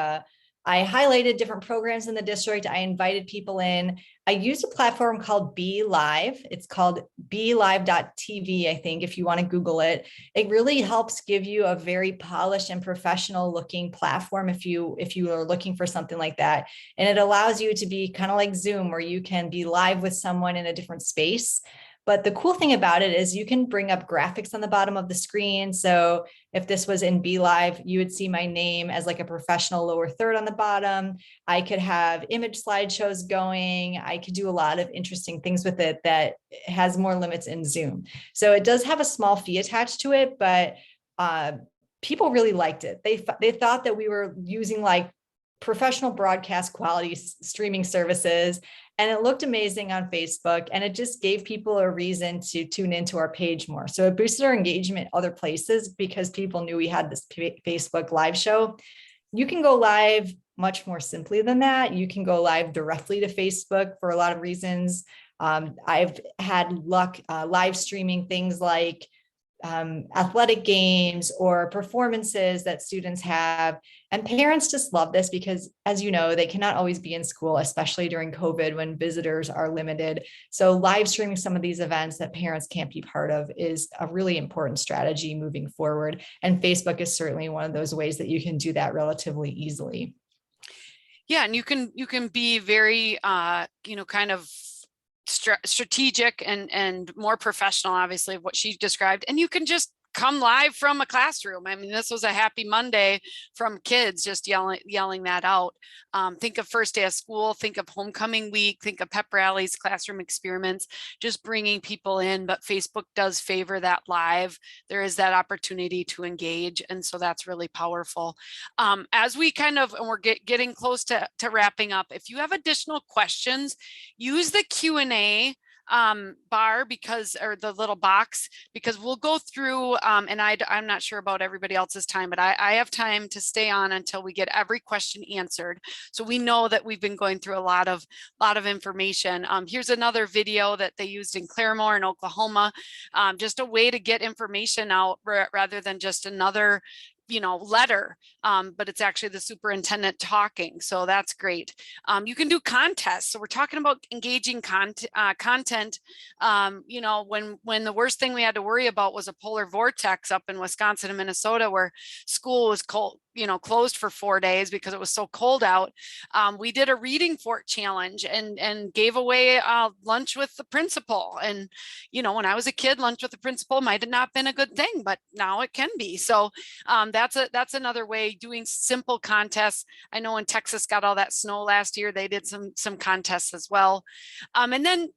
I highlighted different programs in the district. I invited people in. I used a platform called Be Live. It's called BeLive.tv, I think, if you want to Google it. It really helps give you a very polished and professional looking platform if you are looking for something like that. And it allows you to be kind of like Zoom, where you can be live with someone in a different space. But the cool thing about it is you can bring up graphics on the bottom of the screen. So if this was in Be Live, you would see my name as like a professional lower third on the bottom. I could have image slideshows going. I could do a lot of interesting things with it that has more limits in Zoom. So it does have a small fee attached to it, but people really liked it. They thought that we were using like professional broadcast quality streaming services, and it looked amazing on Facebook, and it just gave people a reason to tune into our page more. So it boosted our engagement other places because people knew we had this Facebook live show. You can go live much more simply than that. You can go live directly to Facebook for a lot of reasons. I've had luck live streaming things like athletic games or performances that students have. And parents just love this because, as you know, they cannot always be in school, especially during COVID when visitors are limited. So live streaming some of these events that parents can't be part of is a really important strategy moving forward. And Facebook is certainly one of those ways that you can do that relatively easily. Yeah, and you can be very, kind of strategic and more professional, obviously, what she described, and you can just come live from a classroom. I mean, this was a happy Monday from kids just yelling that out. Think of first day of school, think of homecoming week, think of pep rallies, classroom experiments, just bringing people in. But Facebook does favor that live. There is that opportunity to engage. And so that's really powerful. As we and we're getting close to wrapping up, if you have additional questions, use the Q&A bar or the little box, because we'll go through and I'm not sure about everybody else's time, but I have time to stay on until we get every question answered. So we know that we've been going through a lot of information. Here's another video that they used in Claremore in Oklahoma, just a way to get information out rather than just another letter, but it's actually the superintendent talking. So that's great. You can do contests. So we're talking about engaging content. When the worst thing we had to worry about was a polar vortex up in Wisconsin and Minnesota, where school was closed for 4 days because it was so cold out. We did a reading fort challenge and gave away lunch with the principal. And, when I was a kid, lunch with the principal might have not been a good thing, but now it can be. So that's another way, doing simple contests. I know when Texas got all that snow last year, they did some contests as well. And then,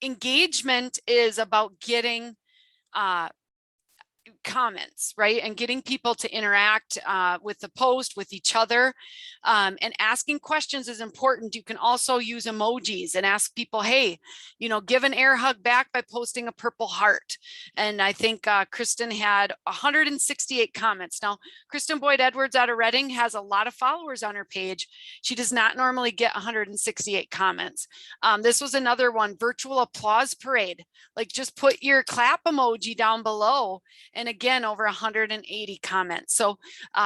engagement is about getting comments, right? And getting people to interact with the post, with each other, and asking questions is important. You can also use emojis and ask people, hey, you know, give an air hug back by posting a purple heart. And I think Kristen had 168 comments. Now, Kristen Boyd Edwards out of Reading has a lot of followers on her page. She does not normally get 168 comments. This was another one, virtual applause parade. Like, just put your clap emoji down below. And again, over 180 comments. So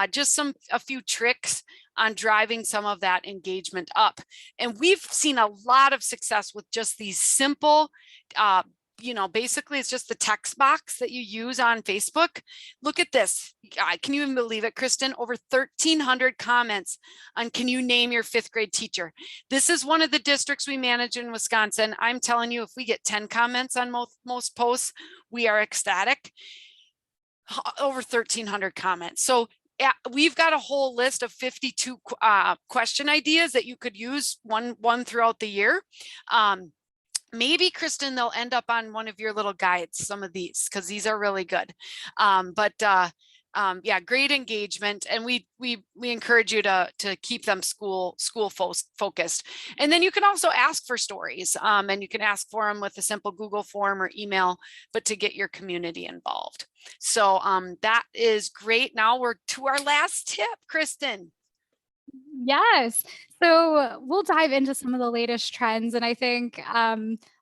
just a few tricks on driving some of that engagement up. And we've seen a lot of success with just these simple, you know, basically it's just the text box that you use on Facebook. Look at this. Can you even believe it, Kristen? Over 1,300 comments on can you name your 5th grade teacher? This is one of the districts we manage in Wisconsin. I'm telling you, if we get 10 comments on most posts, we are ecstatic. Over 1,300 comments. So yeah, we've got a whole list of 52 question ideas that you could use one throughout the year. Maybe, Kristen, they'll end up on one of your little guides, some of these, because these are really good. Yeah, great engagement. And we encourage you to keep them school focused. And then you can also ask for stories, and you can ask for them with a simple Google form or email, but to get your community involved. So that is great. Now we're to our last tip, Kristen. Yes. So we'll dive into some of the latest trends. And I think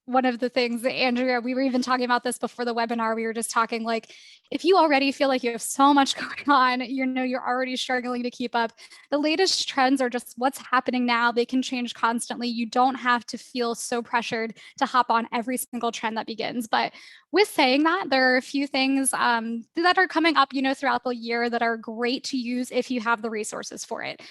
one of the things that Andrea, we were even talking about this before the webinar, we were just talking like, if you already feel like you have so much going on, you know, you're already struggling to keep up. The latest trends are just what's happening now. They can change constantly. You don't have to feel so pressured to hop on every single trend that begins. But with saying that, there are a few things that are coming up, you know, throughout the year that are great to use if you have the resources for it.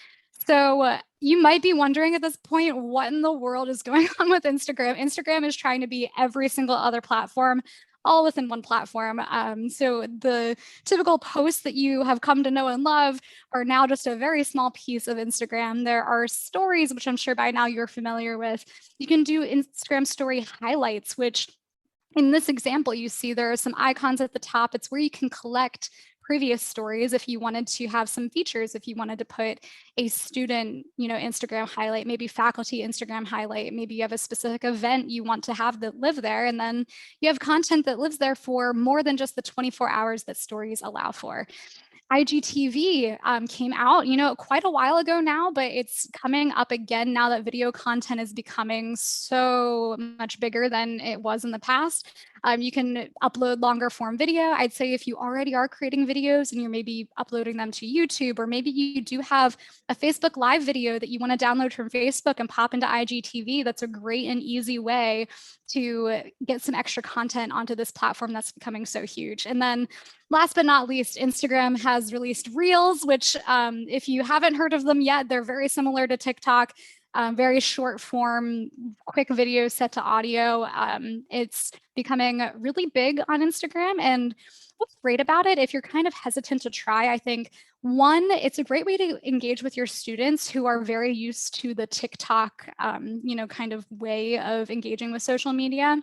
So you might be wondering at this point, what in the world is going on with Instagram? Instagram is trying to be every single other platform, all within one platform. So the typical posts that you have come to know and love are now just a very small piece of Instagram. There are stories, which I'm sure by now you're familiar with. You can do Instagram story highlights, which in this example, you see there are some icons at the top. It's where you can collect previous stories if you wanted to have some features, if you wanted to put a student, you know, Instagram highlight, maybe faculty Instagram highlight, maybe you have a specific event you want to have that live there, and then you have content that lives there for more than just the 24 hours that stories allow for. IGTV came out, you know, quite a while ago now, but it's coming up again now that video content is becoming so much bigger than it was in the past. You can upload longer form video. I'd say if you already are creating videos and you're maybe uploading them to YouTube, or maybe you do have a Facebook Live video that you want to download from Facebook and pop into IGTV, that's a great and easy way to get some extra content onto this platform that's becoming so huge. And then last but not least, Instagram has released Reels, which if you haven't heard of them yet, they're very similar to TikTok. Very short form, quick videos set to audio. It's becoming really big on Instagram. And what's great about it, if you're kind of hesitant to try, I think one, it's a great way to engage with your students who are very used to the TikTok, you know, kind of way of engaging with social media.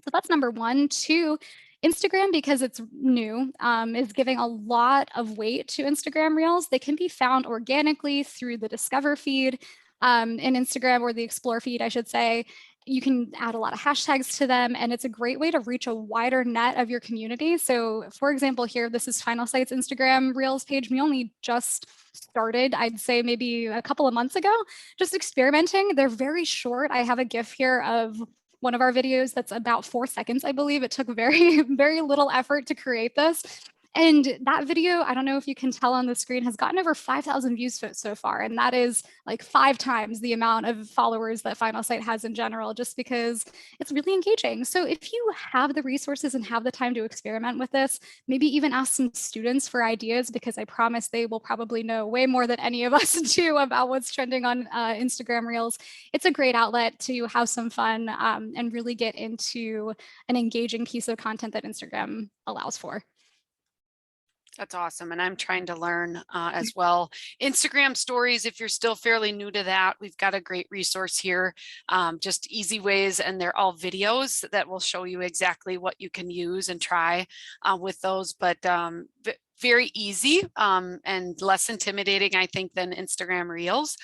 So that's number one. Two, Instagram, because it's new, is giving a lot of weight to Instagram Reels. They can be found organically through the Discover feed in Instagram, or the Explore feed, I should say. You can add a lot of hashtags to them, and it's a great way to reach a wider net of your community. So for example, here, this is Final Sight's Instagram Reels page. We only just started, I'd say maybe a couple of months ago, just experimenting. They're very short. I have a GIF here of one of our videos that's about 4 seconds, I believe. It took very, very little effort to create this. And that video, I don't know if you can tell on the screen, has gotten over 5,000 views so far. And that is like 5 times the amount of followers that Final Sight has in general, just because it's really engaging. So if you have the resources and have the time to experiment with this, maybe even ask some students for ideas, because I promise they will probably know way more than any of us do about what's trending on Instagram Reels. It's a great outlet to have some fun and really get into an engaging piece of content that Instagram allows for. That's awesome. And I'm trying to learn as well. Instagram stories, if you're still fairly new to that, we've got a great resource here, just easy ways. And they're all videos that will show you exactly what you can use and try with those. But very easy and less intimidating, I think, than Instagram Reels.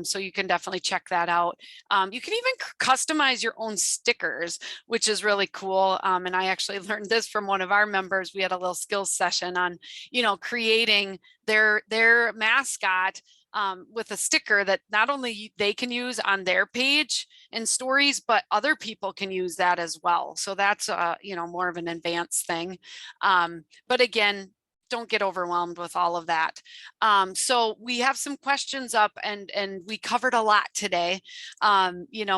So you can definitely check that out. You can even customize your own stickers, which is really cool. And I actually learned this from one of our members. We had a little skills session on, creating their mascot with a sticker that not only they can use on their page and stories, but other people can use that as well. So that's, more of an advanced thing. But again, don't get overwhelmed with all of that. So we have some questions up and we covered a lot today.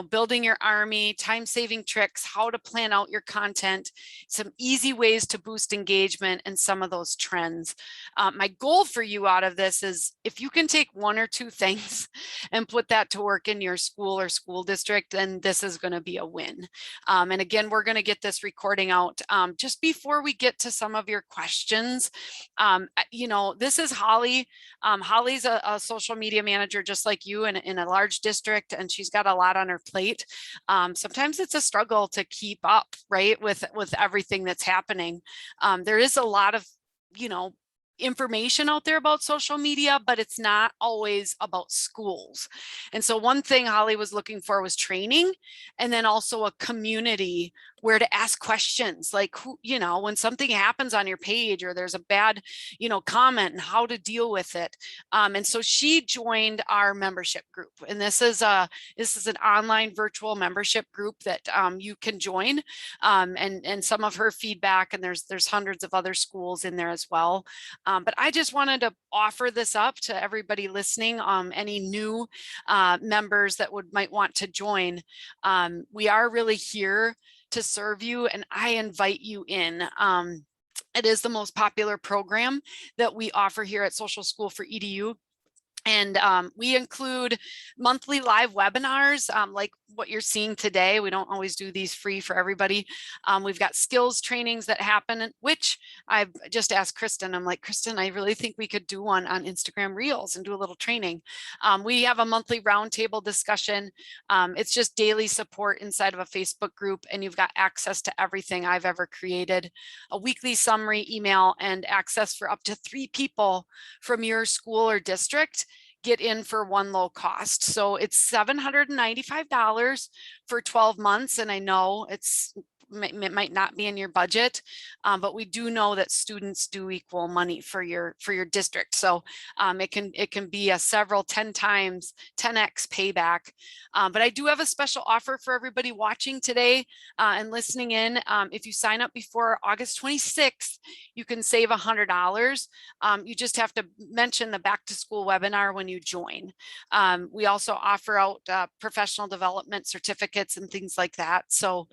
Building your army, time-saving tricks, how to plan out your content, some easy ways to boost engagement, and some of those trends. My goal for you out of this is if you can take one or two things and put that to work in your school or school district, then this is going to be a win. And again, we're going to get this recording out just before we get to some of your questions. This is Holly. Holly's a social media manager just like you in a large district, and she's got a lot on her plate. Sometimes it's a struggle to keep up, right, with everything that's happening. There is a lot of, information out there about social media, but it's not always about schools. And so one thing Holly was looking for was training, and then also a community where to ask questions, like when something happens on your page or there's a bad, comment, and how to deal with it. And so she joined our membership group, and this is an online virtual membership group that you can join. And some of her feedback, and there's hundreds of other schools in there as well. But I just wanted to offer this up to everybody listening, any new members that might want to join. We are really here to serve you, and I invite you in. It is the most popular program that we offer here at Social School for EDU. And we include monthly live webinars like what you're seeing today. We don't always do these free for everybody. We've got skills trainings that happen, which I've just asked Kristen. I'm like, Kristen, I really think we could do one on Instagram Reels and do a little training. We have a monthly roundtable discussion. It's just daily support inside of a Facebook group, and you've got access to everything I've ever created, a weekly summary email, and access for up to 3 people from your school or district get in for one low cost. So it's $795 for 12 months. And I know it might not be in your budget, but we do know that students do equal money for your district. So it can be a several 10x 10x payback. But I do have a special offer for everybody watching today and listening in. If you sign up before August 26th, you can save $100. You just have to mention the back to school webinar when you join. We also offer out professional development certificates and things like that. So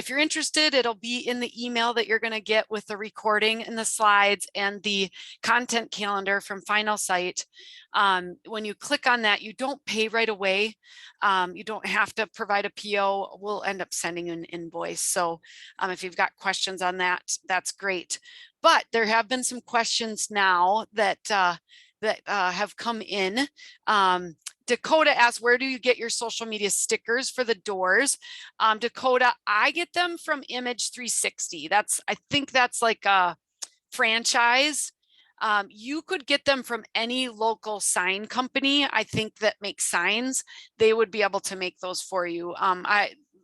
if you're interested, it'll be in the email that you're going to get with the recording and the slides and the content calendar from Final Site. When you click on that, you don't pay right away. You don't have to provide a PO. We'll end up sending you an invoice. So if you've got questions on that, that's great. But there have been some questions now that have come in. Dakota asks, where do you get your social media stickers for the doors? Dakota, I get them from Image 360. I think that's like a franchise. You could get them from any local sign company, I think, that makes signs. They would be able to make those for you.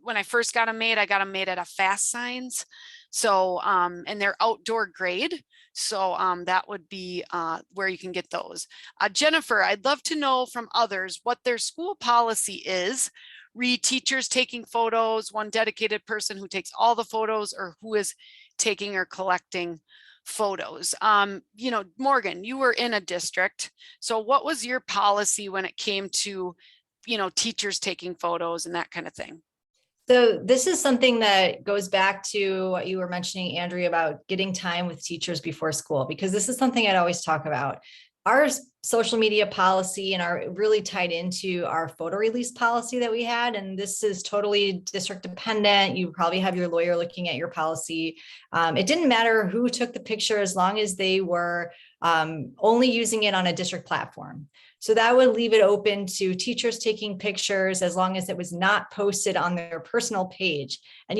When I first got them made, I got them made at a Fast Signs. So, and they're outdoor grade. So that would be where you can get those. Jennifer, I'd love to know from others what their school policy is. Read teachers taking photos, one dedicated person who takes all the photos, or who is taking or collecting photos. Morgan, you were in a district. So what was your policy when it came to, teachers taking photos and that kind of thing? So this is something that goes back to what you were mentioning, Andrea, about getting time with teachers before school, because this is something I'd always talk about. Our social media policy and are really tied into our photo release policy that we had. And this is totally district dependent. You probably have your lawyer looking at your policy. It didn't matter who took the picture as long as they were only using it on a district platform. So that would leave it open to teachers taking pictures as long as it was not posted on their personal page. And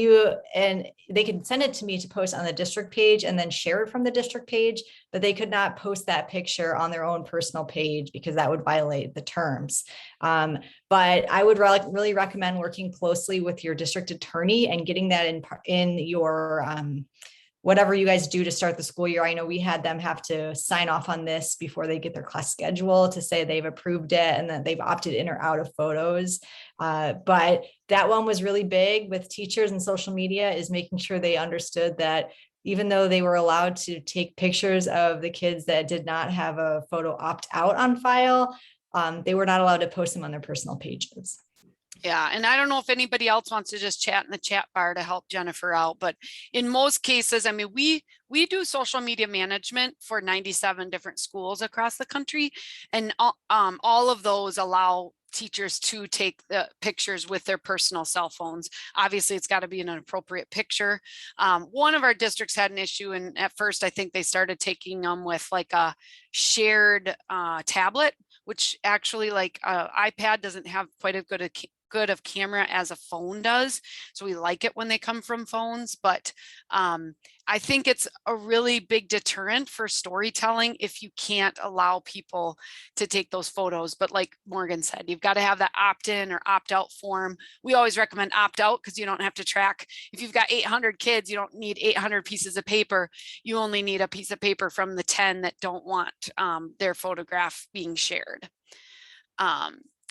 they could send it to me to post on the district page and then share it from the district page, but they could not post that picture on their own personal page because that would violate the terms. But I would really recommend working closely with your district attorney and getting that in your whatever you guys do to start the school year. I know we had them have to sign off on this before they get their class schedule to say they've approved it and that they've opted in or out of photos. But that one was really big with teachers and social media, is making sure they understood that even though they were allowed to take pictures of the kids that did not have a photo opt out on file, they were not allowed to post them on their personal pages. Yeah, and I don't know if anybody else wants to just chat in the chat bar to help Jennifer out, but in most cases, I mean, we do social media management for 97 different schools across the country, and all of those allow teachers to take the pictures with their personal cell phones. Obviously, it's got to be an appropriate picture. One of our districts had an issue, and at first, I think they started taking them with like a shared tablet, which actually, like iPad doesn't have quite as good of camera as a phone does. So we like it when they come from phones, but I think it's a really big deterrent for storytelling if you can't allow people to take those photos. But like Morgan said, you've got to have that opt-in or opt-out form. We always recommend opt-out because you don't have to track. If you've got 800 kids, you don't need 800 pieces of paper. You only need a piece of paper from the 10 that don't want their photograph being shared.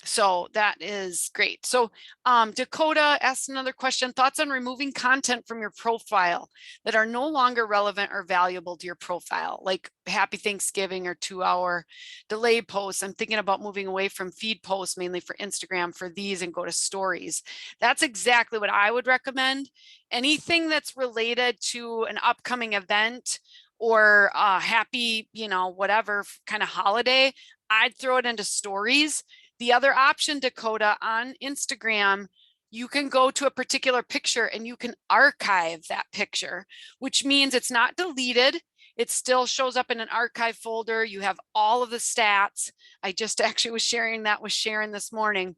So that is great. So Dakota asked another question: thoughts on removing content from your profile that are no longer relevant or valuable to your profile, like happy Thanksgiving or 2-hour delay posts. I'm thinking about moving away from feed posts, mainly for Instagram for these, and go to stories. That's exactly what I would recommend. Anything that's related to an upcoming event or happy, whatever kind of holiday, I'd throw it into stories. The other option, Dakota, on Instagram, you can go to a particular picture and you can archive that picture, which means it's not deleted. It still shows up in an archive folder. You have all of the stats. I just actually was sharing that with Sharon this morning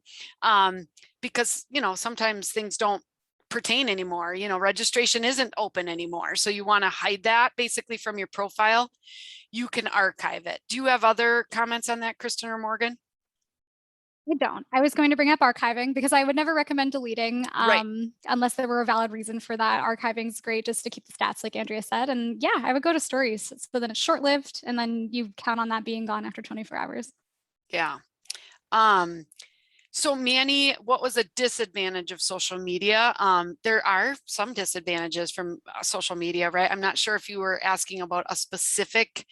because, sometimes things don't pertain anymore. Registration isn't open anymore. So you want to hide that basically from your profile. You can archive it. Do you have other comments on that, Kristen or Morgan? I don't. I was going to bring up archiving because I would never recommend deleting unless there were a valid reason for that. Archiving is great just to keep the stats, like Andrea said. And yeah, I would go to stories. So then it's short-lived and then you count on that being gone after 24 hours. Yeah. So Manny, what was a disadvantage of social media? There are some disadvantages from social media, right? I'm not sure if you were asking about a specific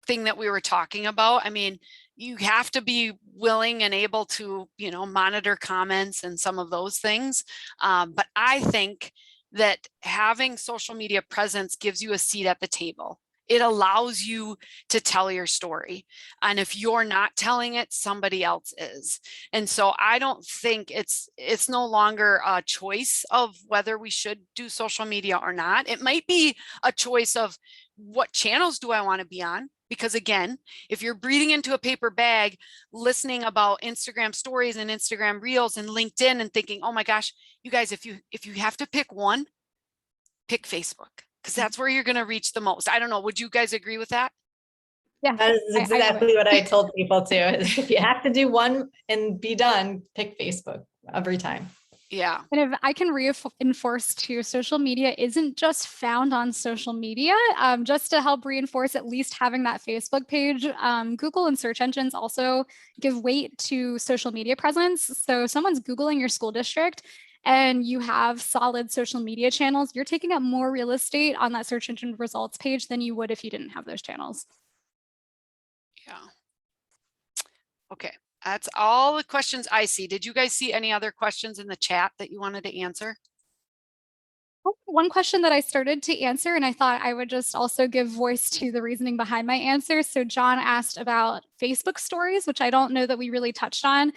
thing that we were talking about. I mean, you have to be willing and able to, monitor comments and some of those things. But I think that having social media presence gives you a seat at the table. It allows you to tell your story. And if you're not telling it, somebody else is. And so I don't think it's no longer a choice of whether we should do social media or not. It might be a choice of what channels do I want to be on? Because again, if you're breathing into a paper bag, listening about Instagram stories and Instagram reels and LinkedIn and thinking, oh my gosh, you guys, if you have to pick one, pick Facebook, because that's where you're going to reach the most. I don't know. Would you guys agree with that? Yeah, that is exactly what I told people too. Is if you have to do one and be done, pick Facebook every time. Yeah. And if I can reinforce too, social media isn't just found on social media. Just to help reinforce at least having that Facebook page, Google and search engines also give weight to social media presence. So if someone's Googling your school district and you have solid social media channels, you're taking up more real estate on that search engine results page than you would if you didn't have those channels. Yeah. Okay. That's all the questions I see. Did you guys see any other questions in the chat that you wanted to answer? One question that I started to answer, and I thought I would just also give voice to the reasoning behind my answer. So John asked about Facebook stories, which I don't know that we really touched on.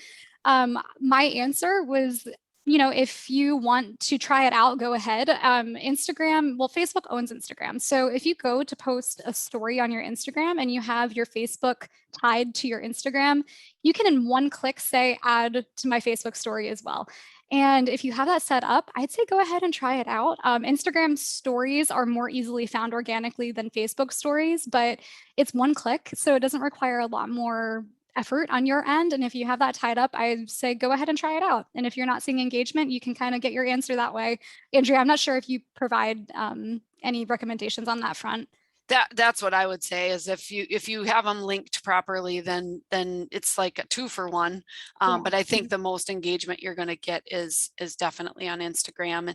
My answer was, if you want to try it out, go ahead. Instagram, well, Facebook owns Instagram. So if you go to post a story on your Instagram and you have your Facebook tied to your Instagram, you can in one click say add to my Facebook story as well. And if you have that set up, I'd say go ahead and try it out. Instagram stories are more easily found organically than Facebook stories, but it's one click. So it doesn't require a lot more effort on your end. And if you have that tied up, I say go ahead and try it out. And if you're not seeing engagement, you can kind of get your answer that way. Andrea, I'm not sure if you provide any recommendations on that front. That's what I would say is if you have them linked properly, then it's like a 2-for-1. Yeah. But I think the most engagement you're going to get is definitely on Instagram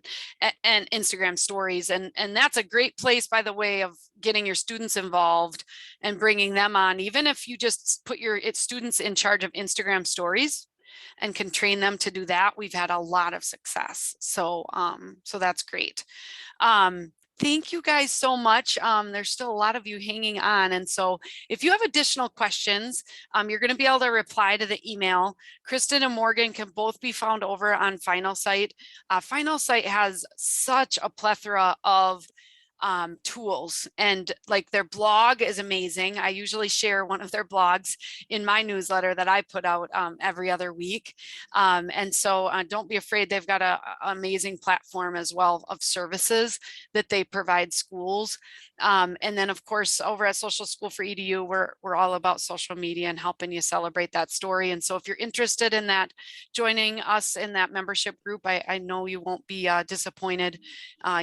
and Instagram stories. And that's a great place, by the way, of getting your students involved and bringing them on. Even if you just put your students in charge of Instagram stories and can train them to do that, we've had a lot of success. So so that's great. Thank you guys so much. There's still a lot of you hanging on. And so if you have additional questions, you're going to be able to reply to the email. Kristen and Morgan can both be found over on Final Site. Final Site has such a plethora of tools, and like their blog is amazing. I usually share one of their blogs in my newsletter that I put out every other week. And so don't be afraid. They've got an amazing platform as well of services that they provide schools. And then of course, over at Social School for EDU, we're all about social media and helping you celebrate that story. And so if you're interested in that, joining us in that membership group, I know you won't be disappointed.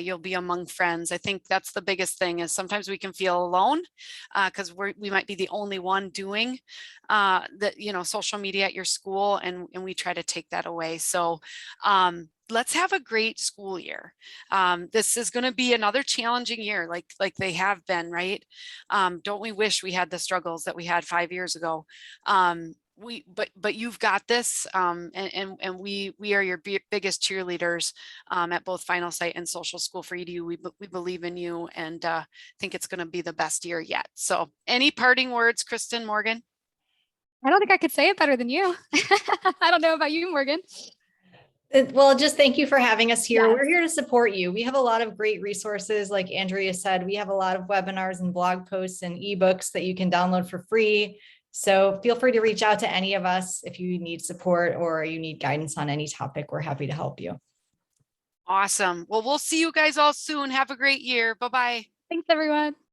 You'll be among friends. I think that's the biggest thing, is sometimes we can feel alone because we might be the only one doing social media at your school, and we try to take that away. So let's have a great school year. This is going to be another challenging year, like they have been, right? Don't we wish we had the struggles that we had 5 years ago? But you've got this, and we are your biggest cheerleaders at both Final Site and Social School for EDU. We believe in you, and think it's going to be the best year yet. So any parting words, Kristen, Morgan? I don't think I could say it better than you. I don't know about you, Morgan. Well, just thank you for having us here. Yes. We're here to support you. We have a lot of great resources. Like Andrea said, we have a lot of webinars and blog posts and ebooks that you can download for free. So feel free to reach out to any of us if you need support or you need guidance on any topic. We're happy to help you. Awesome. Well, we'll see you guys all soon. Have a great year. Bye-bye. Thanks, everyone.